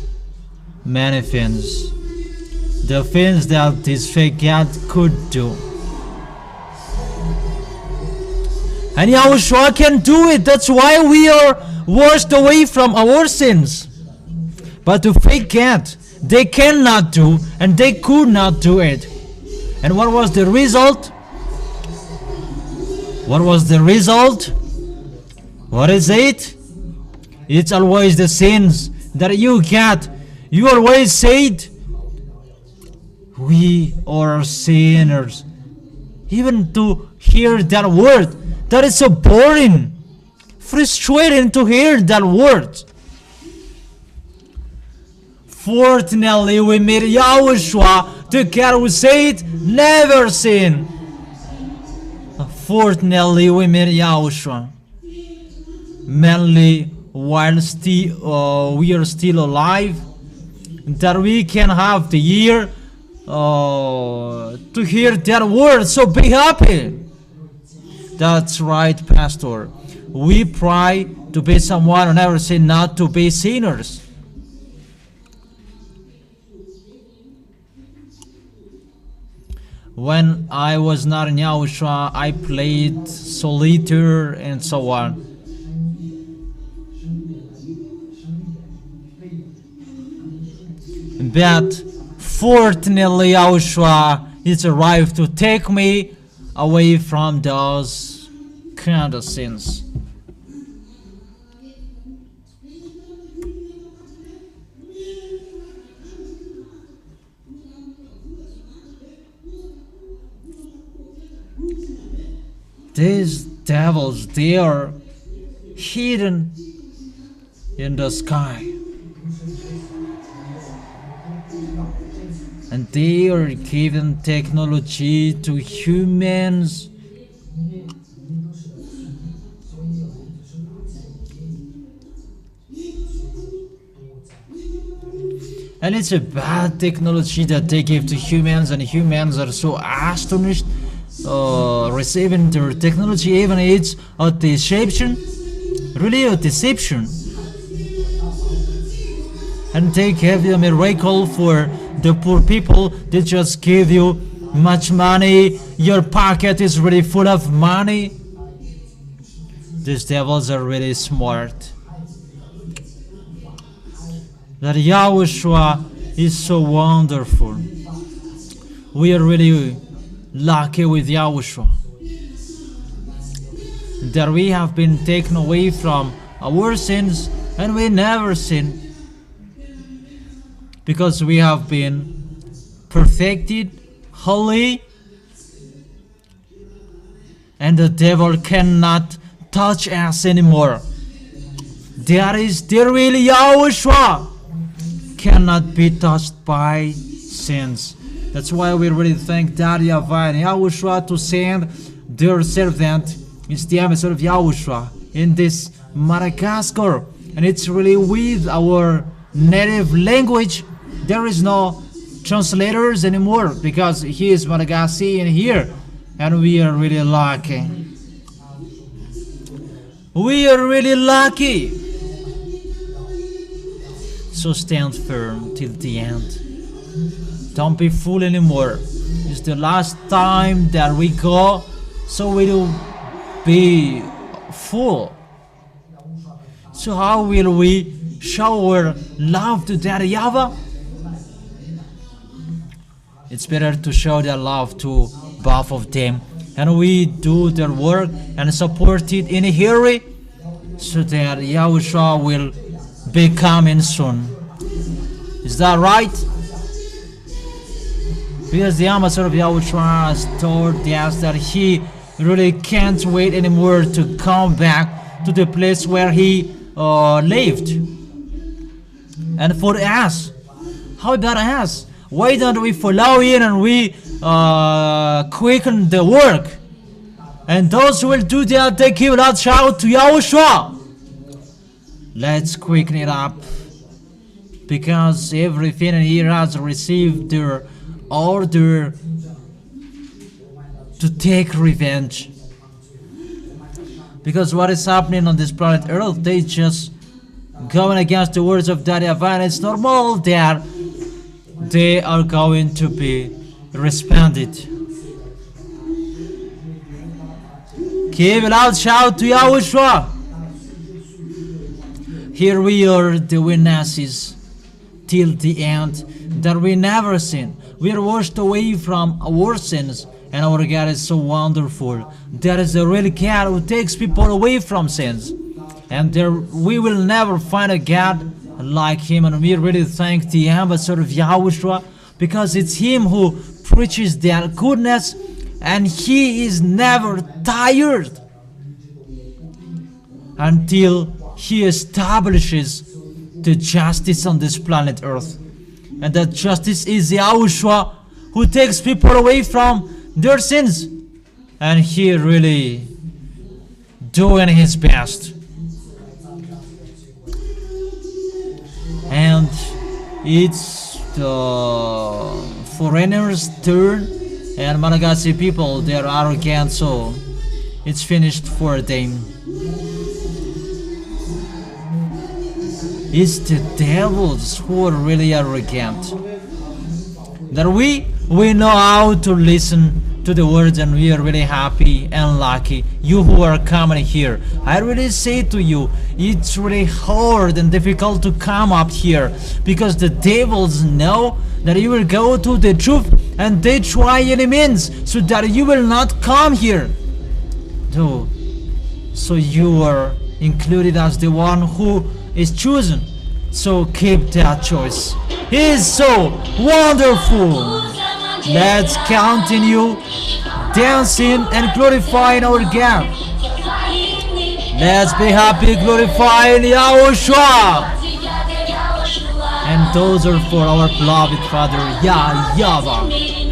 many things. The things that this fake God could do. And YAHOSHUAH can do it. That's why we are washed away from our sins. But the fake God, they cannot do, and they could not do it. And what was the result? What was the result? What is it? It's always the sins that you get. You always said, we are sinners. Even to hear that word, that is so boring, frustrating to hear that word. Fortunately, we meet YAHOSHUAH, the God who said, never sin. Fortunately, we meet YAHOSHUAH. Mainly while we are still alive, that we can have the ear to hear that word, so be happy. That's right, Pastor. We pray to be someone who never sin, not to be sinners. When I was not in YAHOSHUAH, I played solitaire and so on. But fortunately, YAHOSHUAH is arrived to take me away from those kind of sins. These devils, they are hidden in the sky. And they are giving technology to humans. And it's a bad technology that they give to humans, and humans are so astonished receiving their technology. Even it's a deception, really a deception. And they give you a miracle for the poor people. They just give you much money. Your pocket is really full of money. These devils are really smart. That YAHOSHUAH is so wonderful. We are really lucky with YAHOSHUAH, that we have been taken away from our sins and we never sin, because we have been perfected, holy, and the devil cannot touch us anymore. That is the real YAHOSHUAH. cannot be touched by sins. That's why we really thank Daddy YAHVAH and Yahushua to send their servant, it's the ambassador of Yahushua, in this Madagascar. And it's really with our native language. There is no translators anymore because he is Madagascar here, and we are really lucky. We are really lucky. So stand firm till the end. Don't be fooled anymore. It's the last time that we go, so we will be full. So how will we show our love to Daddy YAHVAH? It's better to show that love to both of them, and we do their work and support it in a hurry, so that Yahushua will be coming soon. Is that right? Because the ambassador of Yahushua has told us that he really can't wait anymore to come back to the place where he lived. And for us, how about us? Why don't we follow him and we quicken the work? And those who will do that, they give a loud shout to Yahushua. Let's quicken it up, because everything here has received their order to take revenge. Because what is happening on this planet Earth, they just going against the words of Daddy YAHVAH, and it's normal that they are going to be responded. Give a loud shout to Yahushua. Here we are, the witnesses till the end, that we never sin. We are washed away from our sins, and our God is so wonderful. That is the real God who takes people away from sins. And there we will never find a God like him, and we really thank the ambassador of Yahushua, because it's him who preaches their goodness, and he is never tired until he establishes the justice on this planet Earth. And that justice is Yahushua, who takes people away from their sins, and he really doing his best. And it's the foreigners' turn, and Madagascar people, they are arrogant, so it's finished for them. It's the devils who are really arrogant. That we know how to listen to the words, and we are really happy and lucky. You who are coming here, I really say to you, it's really hard and difficult to come up here, because the devils know that you will go to the truth, and they try any means so that you will not come here. So you are included as the one who is chosen. So keep that choice. He is so wonderful. Let's continue dancing and glorifying our God. Let's be happy glorifying Yahushua. And those are for our beloved Father YAHVAH.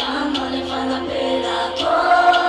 I'm only for the bill.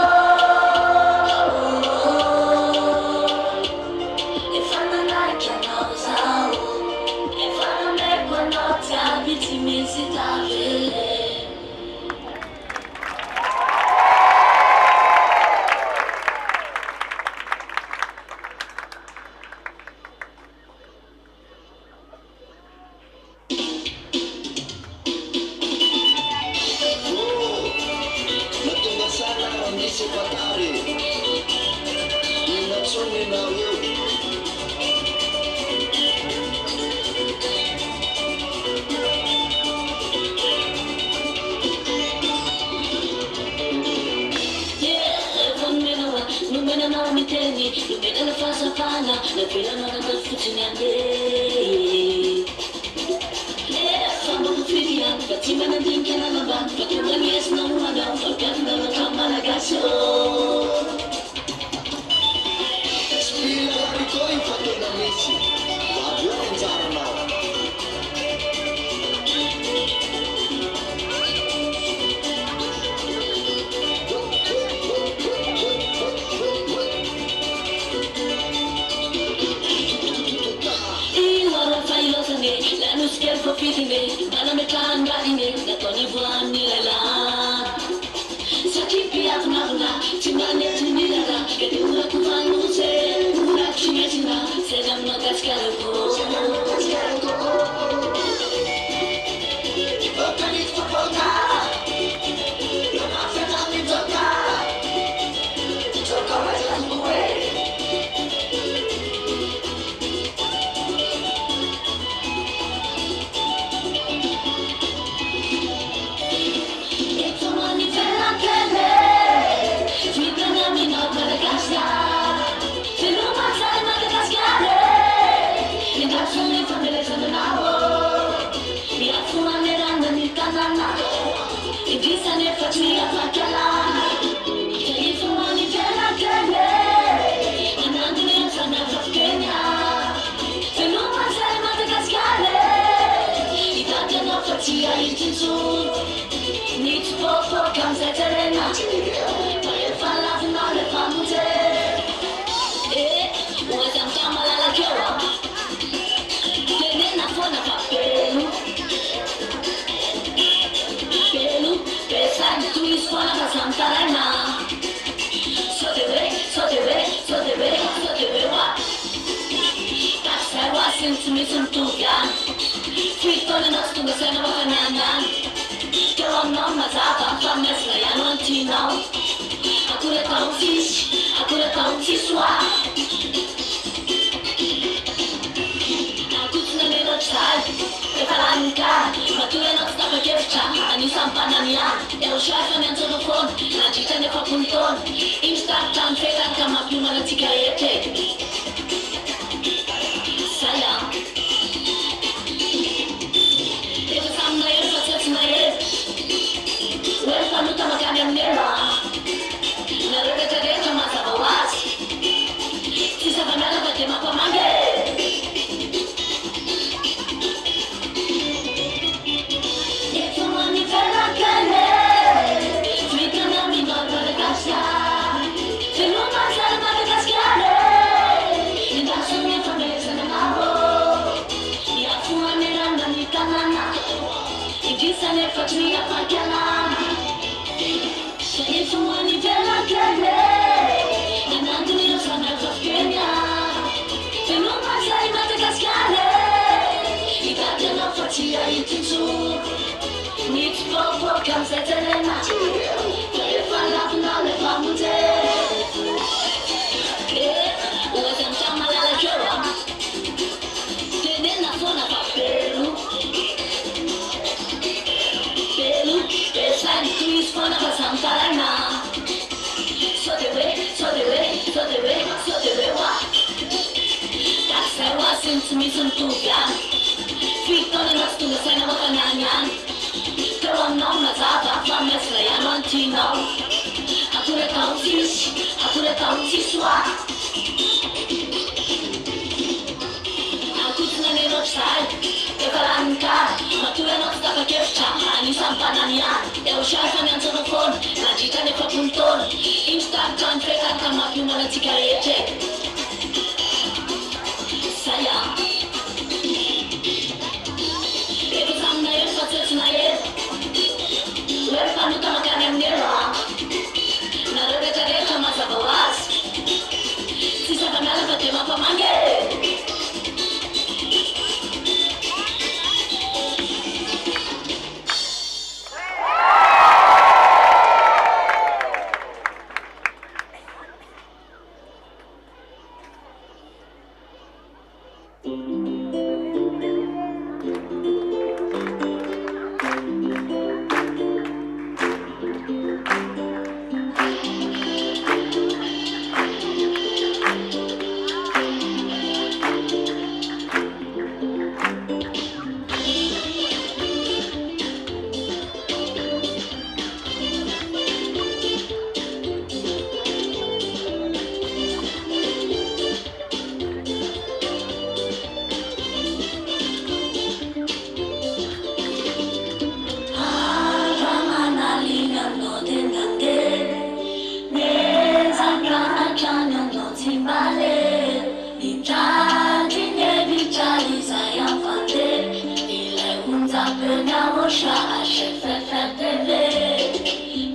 YAHOSHUAH FFTV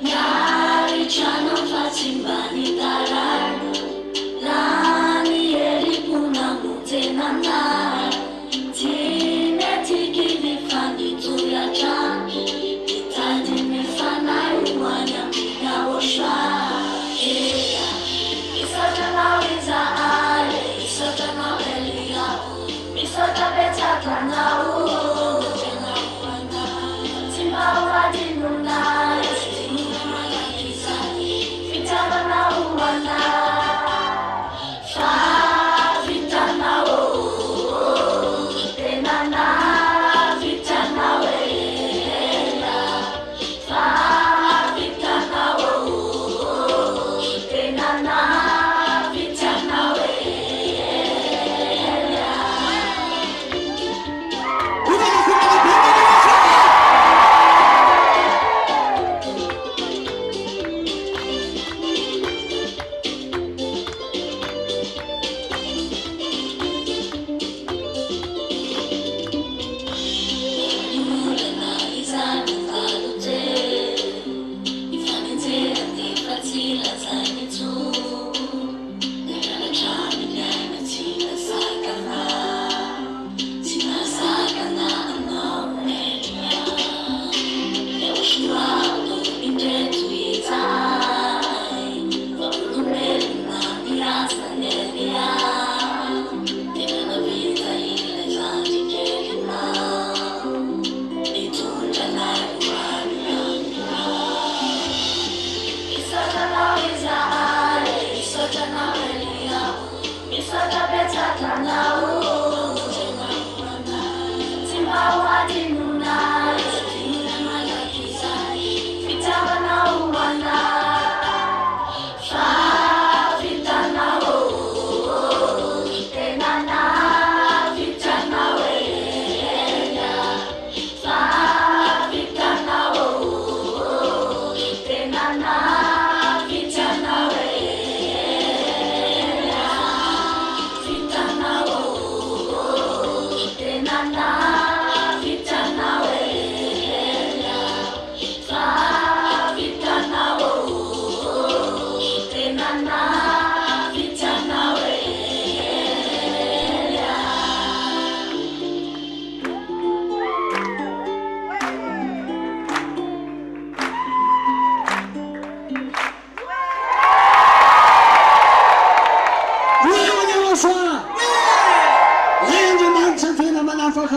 Nari chano fatimbani darano Lani eri puna mutenana Tine tiki vifani tuya chani Itadi mifana uwanya YAHOSHUAH Isotana wiza ale Isotana eliyahu Isota betaka na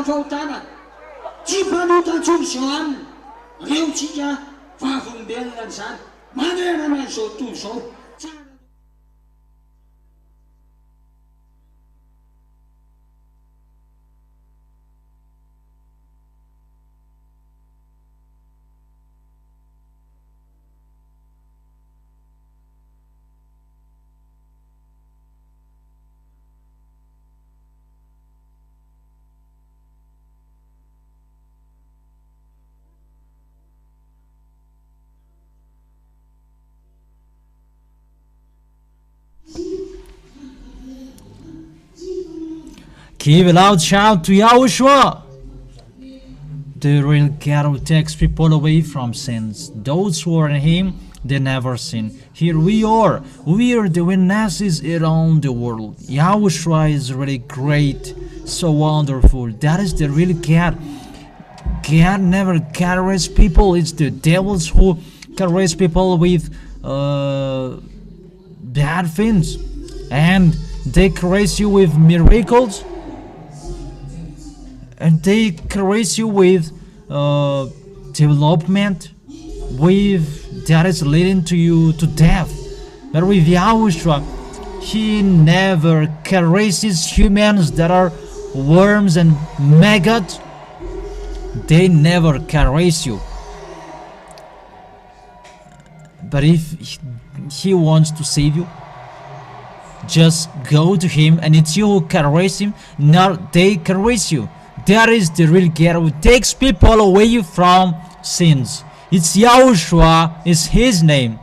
voltada de paluta junção eu tinha favor bem lançado maneira mais sou tu sou Give a loud shout to Yahushua, the real God who takes people away from sins. Those who are in Him, they never sin. Here we are the witnesses around the world. Yahushua is really great, so wonderful. That is the real God. God never carries people. It's the devils who carries people with bad things, and they caress you with miracles. And they caress you with development, with that is leading to you to death. But with Yahushua, He never caresses humans that are worms and maggots. They never caress you. But if He wants to save you, just go to Him, and it's you who caress Him, not they caress you. That is the real God who takes people away from sins. It's Yahushua, is His name.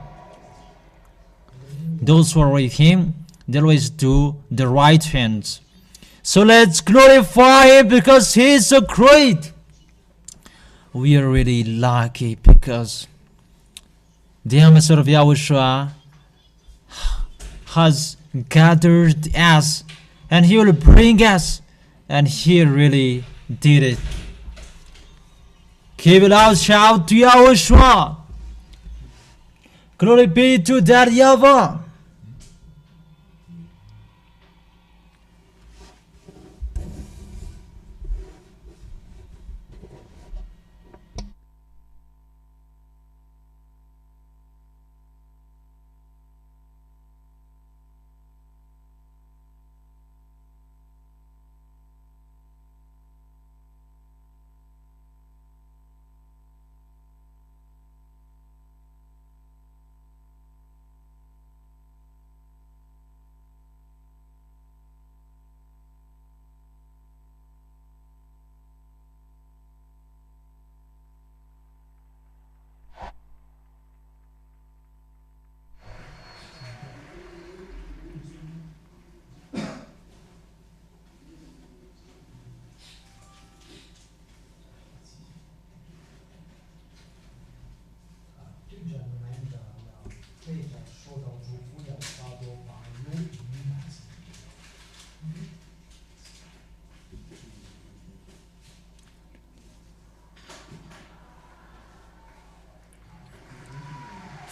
Those who are with Him, they always do the right things. So let's glorify Him because He is so great. we are really lucky because the ambassador of Yahushua has gathered us, and he will bring us, and he really did it. Give a loud shout to Yahushua. Glory be to that YAHVAH.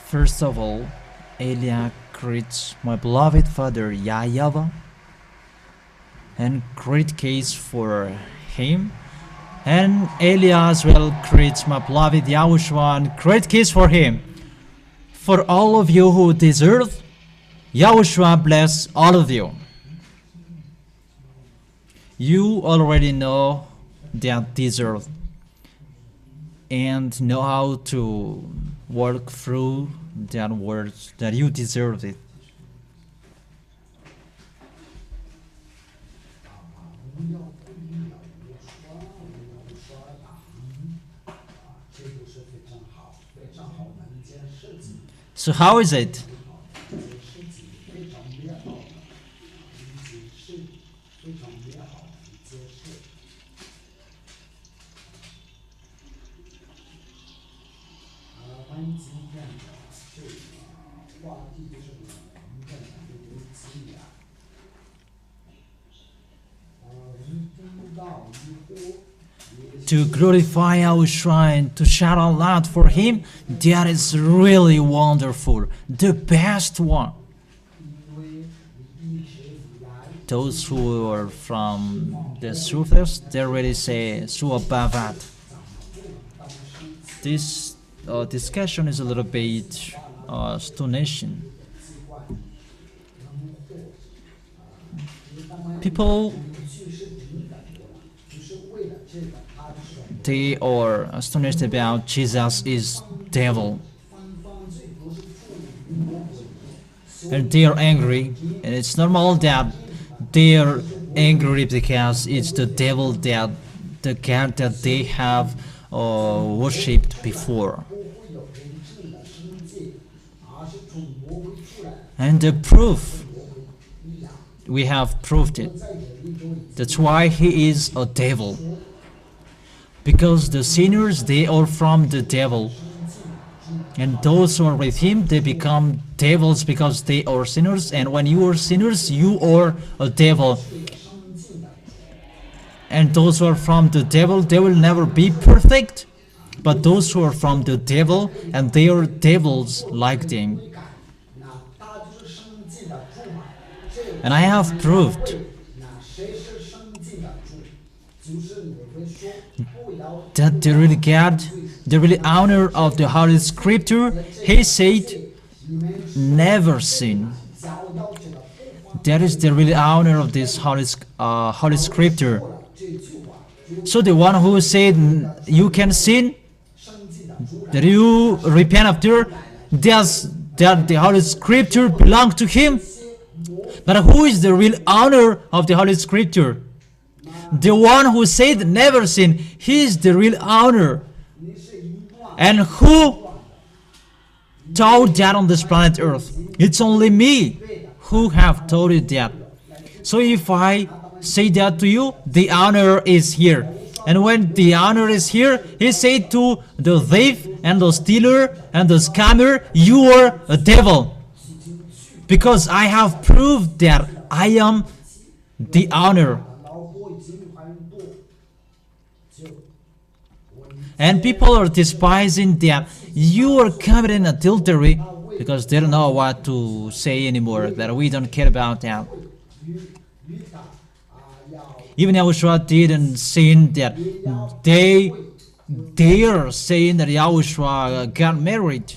First of all, Eliah greets my beloved father YAHVAH and great case for him, and Eliah as well greets my beloved Yahushua and great case for him. For all of you who deserve, Yahushua bless all of you. You already know that deserve and know how to work through that words that you deserve it. So how is it? To glorify our shrine, to shout out loud for him, that is really wonderful, the best one. Those who are from the surface, they already say ZHYAH. This discussion is a little bit astonishing. People, they are astonished about Jesus is devil, and they are angry, and it's normal that they are angry because it's the devil, that the God that they have worshipped before. And the proof, we have proved it. That's why he is a devil. Because the sinners, they are from the devil. And those who are with him, they become devils because they are sinners. And when you are sinners, you are a devil. And those who are from the devil, they will never be perfect. But those who are from the devil, and they are devils like them. And I have proved that the really God, the really honor of the Holy Scripture, he said, never sin. That is the really honor of this Holy Scripture. So the one who said you can sin, that you repent after, that the Holy Scripture belongs to him. But who is the real honor of the Holy Scripture? The one who said never sin, he is the real honor. And who taught that on this planet Earth? It's only me who have taught it that. So if I say that to you, the honor is here. And when the honor is here, he said to the thief and the stealer and the scammer, you are a devil. Because I have proved that I am the honor. And people are despising that you are committing adultery because they don't know what to say anymore, that we don't care about that. Even Yahushua didn't say that they are saying that Yahushua got married.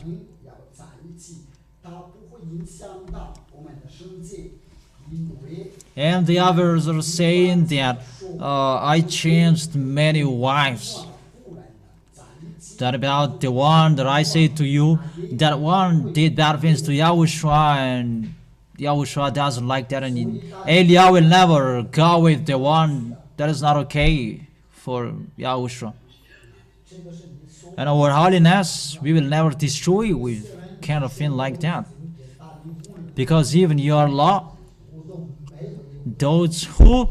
And the others are saying that I changed many wives. That about the one that I say to you, that one did bad things to Yahushua, and Yahushua doesn't like that, and Eliah will never go with the one that is not okay for Yahushua. And our holiness, we will never destroy with kind of thing like that. Because even your law, those who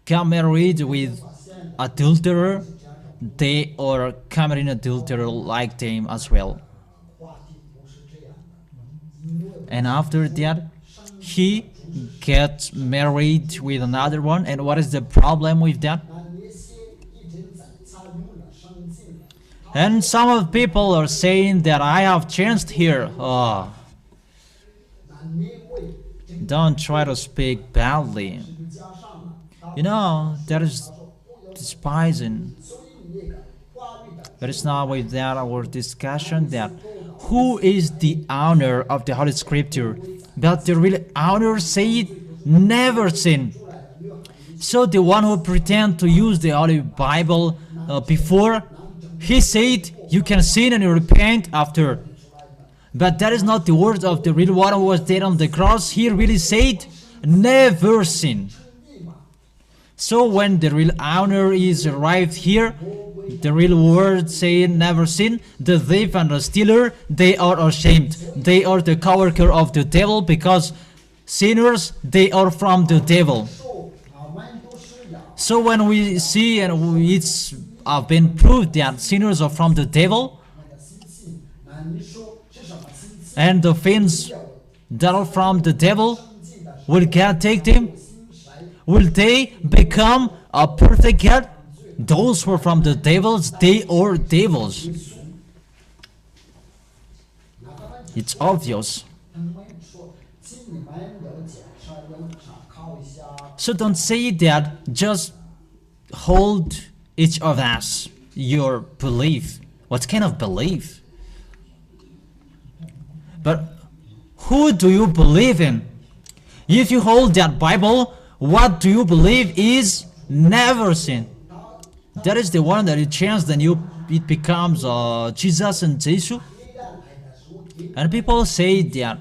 get married with adulterer, they are committing adultery like them as well. And after that, he gets married with another one. And what is the problem with that? And some of the people are saying that I have changed here. Oh, don't try to speak badly. You know, that is despising. But it's not with that our discussion that who is the owner of the Holy Scripture. But the real owner said, never sin. So the one who pretend to use the Holy Bible before, he said you can sin and you repent after. But that is not the word of the real one who was dead on the cross. He really said, never sin. So when the real owner is arrived here, the real word saying never sin, the thief and the stealer, they are ashamed. They are the co-worker of the devil, because sinners, they are from the devil. So when we see, and it's been proved that sinners are from the devil, and the things that are from the devil, will God take them? Will they become a perfect God? Those who are from the devils, they are devils. It's obvious. So don't say that, just hold each of us your belief. What kind of belief? But who do you believe in? If you hold that Bible, what do you believe is never sin? That is the one that you change, then it becomes Jesus and Jesus. And people say that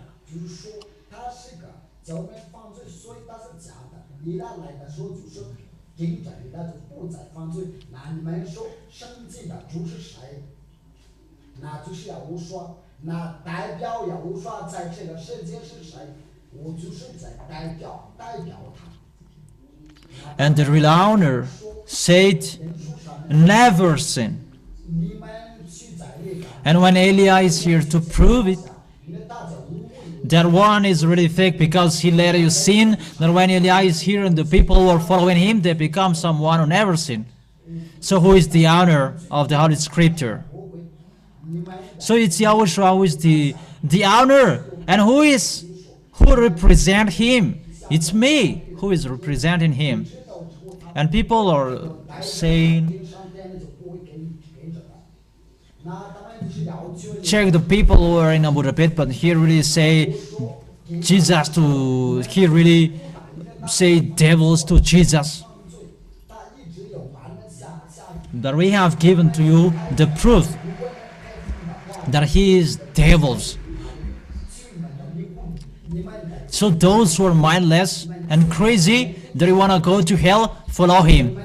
and the real owner said, never sin. And when Eliah is here to prove it, that one is really fake because he let you sin. That when Eliah is here and the people who are following him, they become someone who never sin. So who is the owner of the Holy Scripture? So it's Yahushua who is the owner. And who represent him? It's me who is representing him. And people are saying, check the people who are in Abu Dhabi, but he really say Jesus to, he really say devils to Jesus. That we have given to you the proof that he is devils. So those who are mindless and crazy, that you want to go to hell, follow him.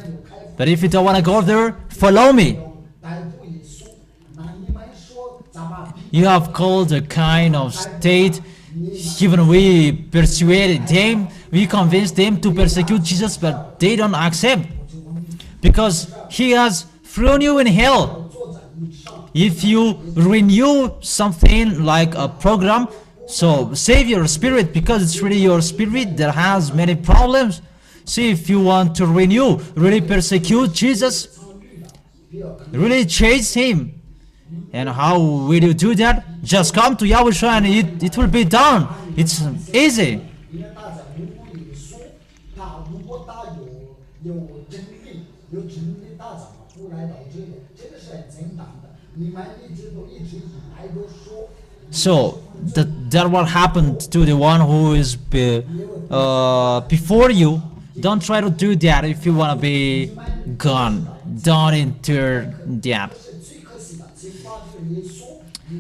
But if you don't want to go there, follow me. You have called a kind of state, even we persuaded them, we convince them to persecute Jesus, but they don't accept. Because he has thrown you in hell. If you renew something like a program, so save your spirit, because it's really your spirit that has many problems. See, if you want to renew, really persecute Jesus, really chase him. And how will you do that? Just come to YAHOSHUA and it will be done. It's easy. 因为大在蒙古里说，他如果他有真理大长不来到这里，这个是很正当的。你们一直以来都说。So that what happened to the one who is before you. Don't try to do that if you want to be gone. Don't enter that.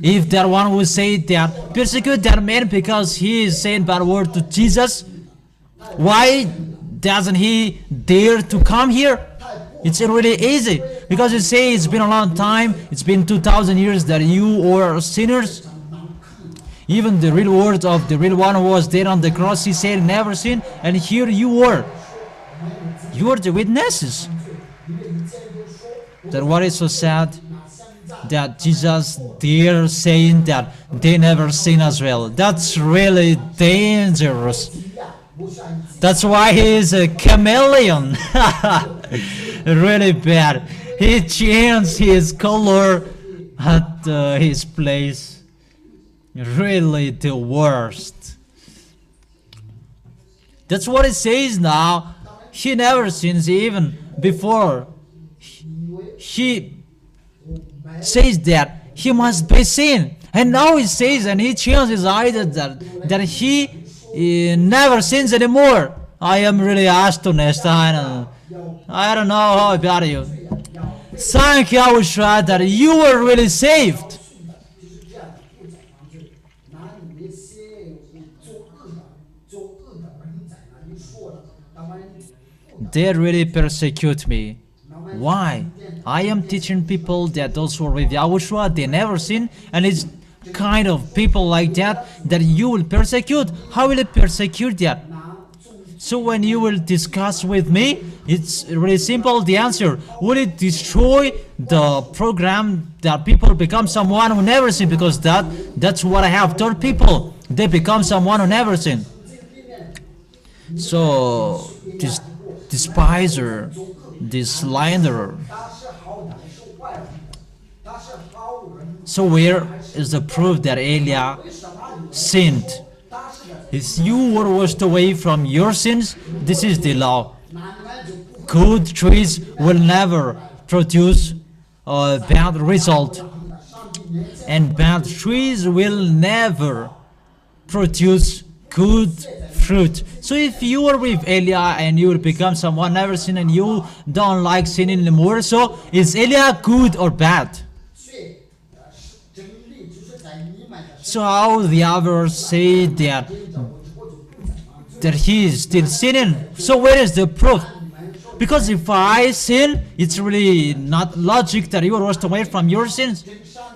If that one will say that, persecute that man because he is saying bad word to Jesus, why doesn't he dare to come here? It's really easy, because you say it's been a long time, it's been 2,000 years that you are sinners. Even the real words of the real one who was dead on the cross, he said never sin, and here you were. You are the witnesses. That what is so sad, that Jesus dare saying that they never sin as well. That's really dangerous. That's why he is a chameleon. Really bad. He changed his color at his place. Really the worst. That's what it says now. He never sins even before. He says that he must be sin. And now he says, and he changed his idea that he never sins anymore. I am really astonished. I don't know how about you. Thank YAHOSHUA that you were really saved. They really persecute me. Why? I am teaching people that those who are with YAHOSHUA, they never sin, and it's kind of people like that you will persecute. How will you persecute that? So when you will discuss with me, it's really simple. The answer, will it destroy the program that people become someone who never sin? Because that's what I have told people. They become someone who never sin. So this despiser, this slanderer. So where is the proof that Eliah sinned? If you were washed away from your sins, this is the law. Good trees will never produce a bad result, and bad trees will never produce good fruit. So if you are with Eliah and you will become someone never sin and you don't like sinning anymore, so is Eliah good or bad? So how the others say that he is still sinning? So where is the proof? Because if I sin, it's really not logic that you are washed away from your sins.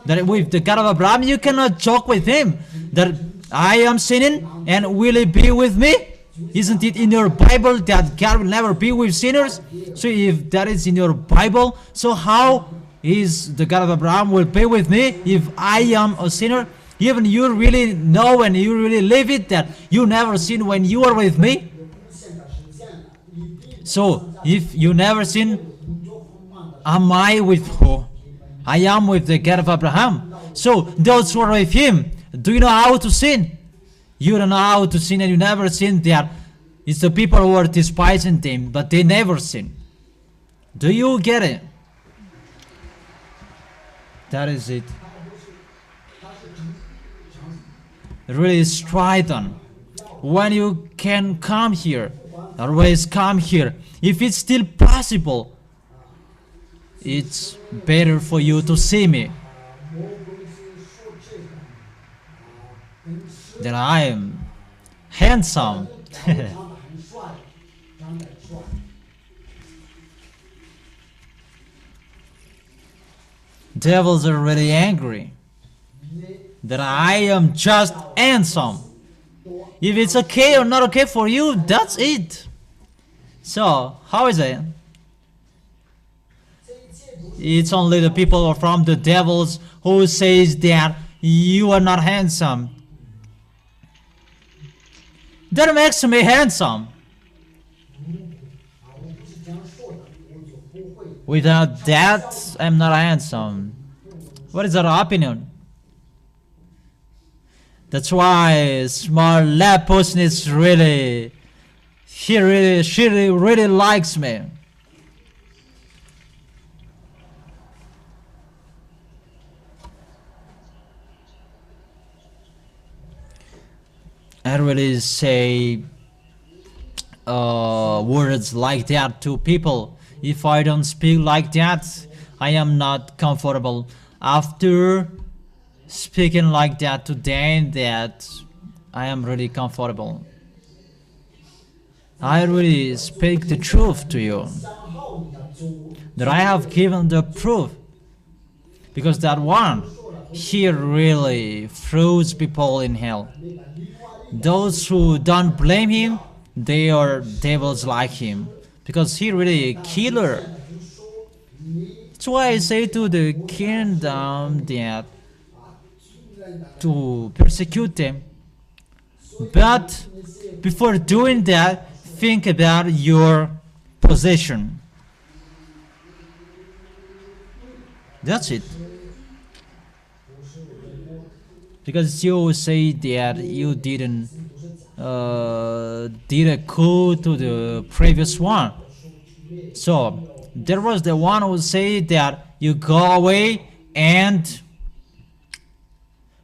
That with the God of Abraham, you cannot joke with him that I am sinning and will he be with me? Isn't it in your Bible that God will never be with sinners? So if that is in your Bible, so how is the God of Abraham will be with me if I am a sinner? Even you really know and you really live it that you never sin when you are with me. So if you never sin, am I with who? I am with the God of Abraham. So those who are with him, do you know how to sin? You don't know how to sin and you never sin there. It's the people who are despising them, but they never sin. Do you get it? That is it. Really strident. When you can come here, always come here. If it's still possible, it's better for you to see me. That I am handsome. Devils are really angry that I am just handsome. If it's okay or not okay for you, that's it. So, how is it? It's only the people from the devils who says that you are not handsome. That makes me handsome. Without that, I'm not handsome. What is your opinion? That's why small lab person is really, she really likes me. I really say words like that to people. If I don't speak like that, I am not comfortable. After speaking like that to them, that I am really comfortable. I really speak the truth to you, that I have given the proof, because that one, he really throws people in hell. Those who don't blame him, they are devils like him, because he really a killer. That's why I say to the kingdom that to persecute them. But before doing that, think about your possession. That's it. Because you say that you didn't did a coup to the previous one. So there was the one who said that you go away and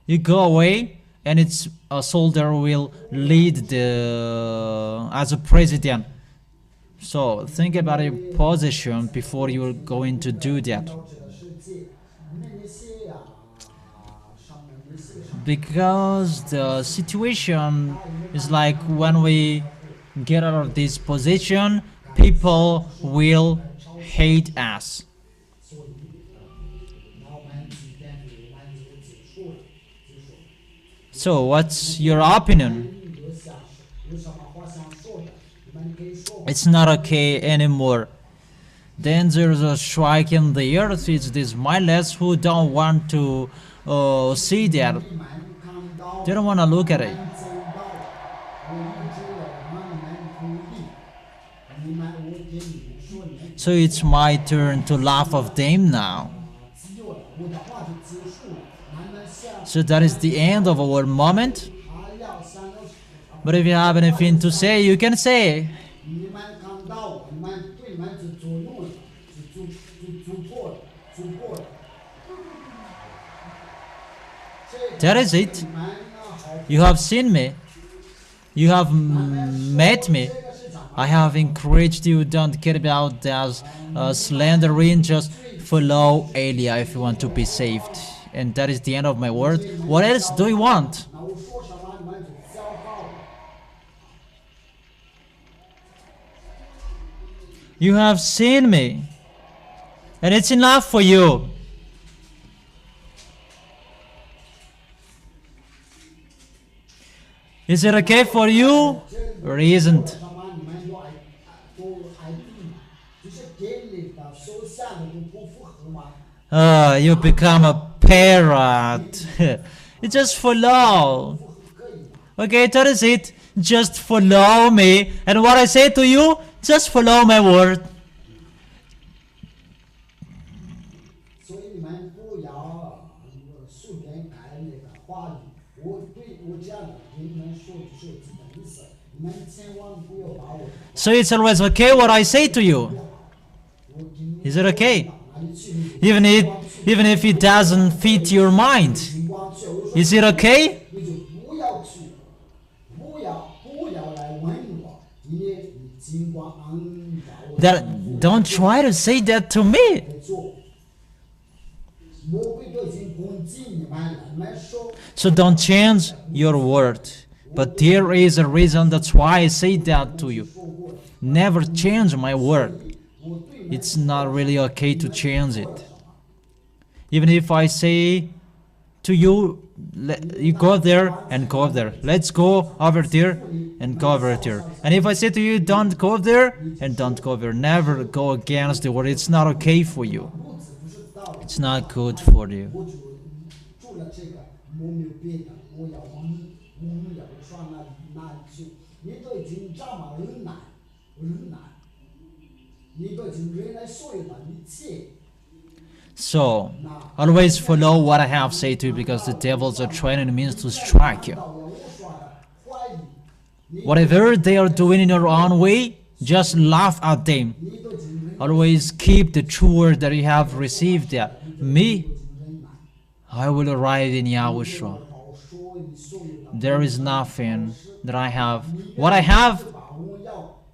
it's a soldier will lead the as a president. So think about your position before you're going to do that. Because the situation is like when we get out of this position, people will hate us. So what's your opinion? It's not okay anymore. Then there's a strike in the earth. It's these mindless who don't want to see that. They don't want to look at it. So it's my turn to laugh of them now. So that is the end of our moment. But if you have anything to say, you can say. That is it. You have seen me. You have met me. I have encouraged you. Don't care about that slandering. Just follow Elia if you want to be saved. And that is the end of my word. What else do you want? You have seen me. And it's enough for you. Is it okay for you or isn't? You become a parrot. You just follow. Okay, that is it. Just follow me. And what I say to you, just follow my word. So it's always okay what I say to you. Is it okay? Even if it doesn't fit your mind. Is it okay? Don't try to say that to me. So don't change your word. But there is a reason, that's why I say that to you. Never change my word. It's not really okay to change it. Even if I say to you, you go there and go there. Let's go over there and go over there. And if I say to you, don't go there and don't go there, never go against the word. It's not okay for you. It's not good for you. 我住了这个，我没有别的，我要往你要上哪里去？你都已经这么忍耐，你都已经忍耐所有的一切。 So, always follow what I have said to you, because the devils are training means to strike you. Whatever they are doing in your own way, just laugh at them. Always keep the true word that you have received there. Me, I will arrive in Yahushua. There is nothing that I have. What I have,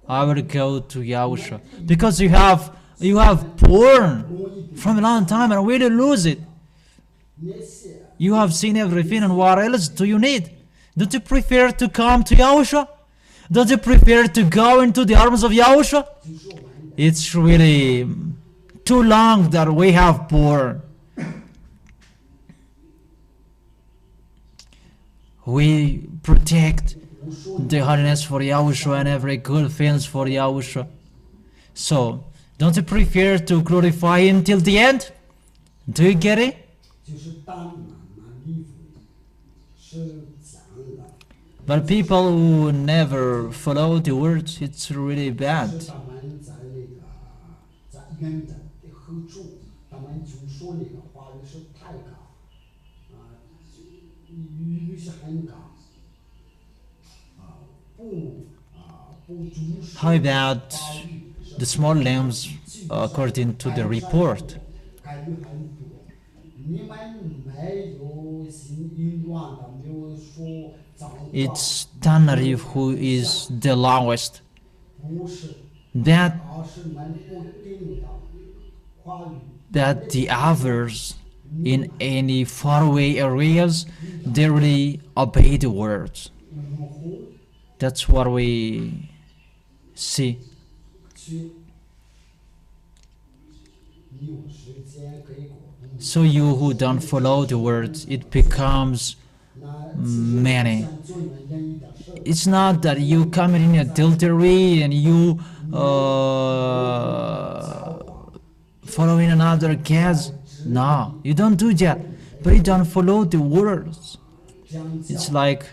I will go to Yahushua. Because you have born from a long time and really lose it. You have seen everything, and what else do you need? Don't you prefer to come to Yahushua? Don't you prefer to go into the arms of Yahushua? It's really too long that we have born. We protect the holiness for Yahushua and every good things for Yahushua. So, don't you prefer to glorify Him till the end? Do you get it? But people who never follow the words, it's really bad. How about the small lambs according to the report? It's Tanarif who is the lowest. That the others in any faraway areas, they really obey the words. That's what we see. So you who don't follow the words, it becomes many. It's not that you committing adultery and you following another case. No, you don't do that. But you don't follow the words. It's like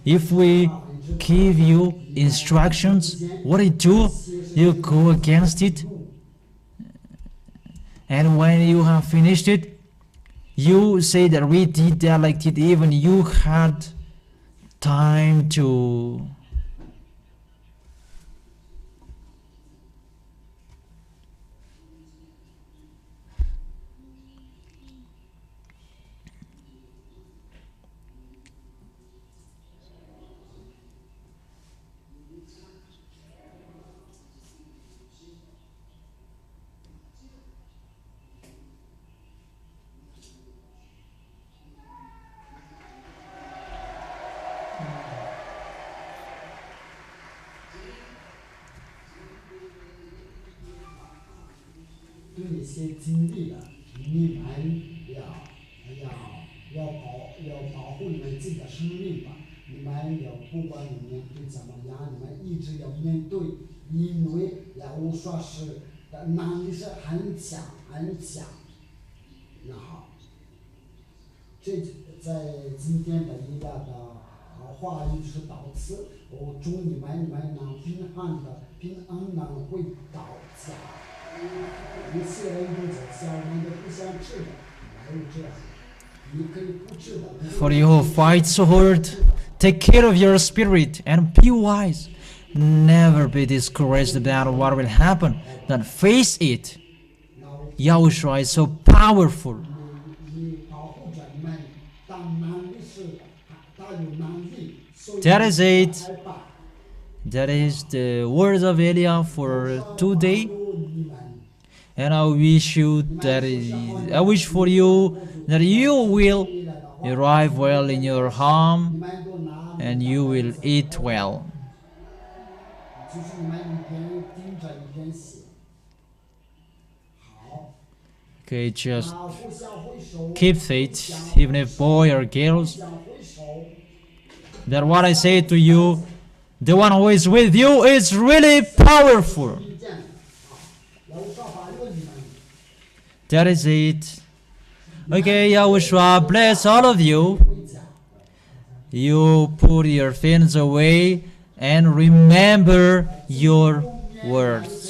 if we give you instructions, what you do, you go against it. And when you have finished it, you say that we did that like that. Even you had time to For you who fight so hard, take care of your spirit and be wise. Never be discouraged about what will happen. Don't face it. Yahushua is so powerful. That is it. That is the words of Elia for today. And I wish for you that you will arrive well in your home and you will eat well. Okay, just 啊，互相挥手， keep faith, even if boy or girls. 互相挥手。 That what I say to you, the one who is with you is really powerful. 遇见了啊，然后说法有你们， That is it. Okay, Yahushua, bless all of you. 回家。 You put your sins away and remember your words.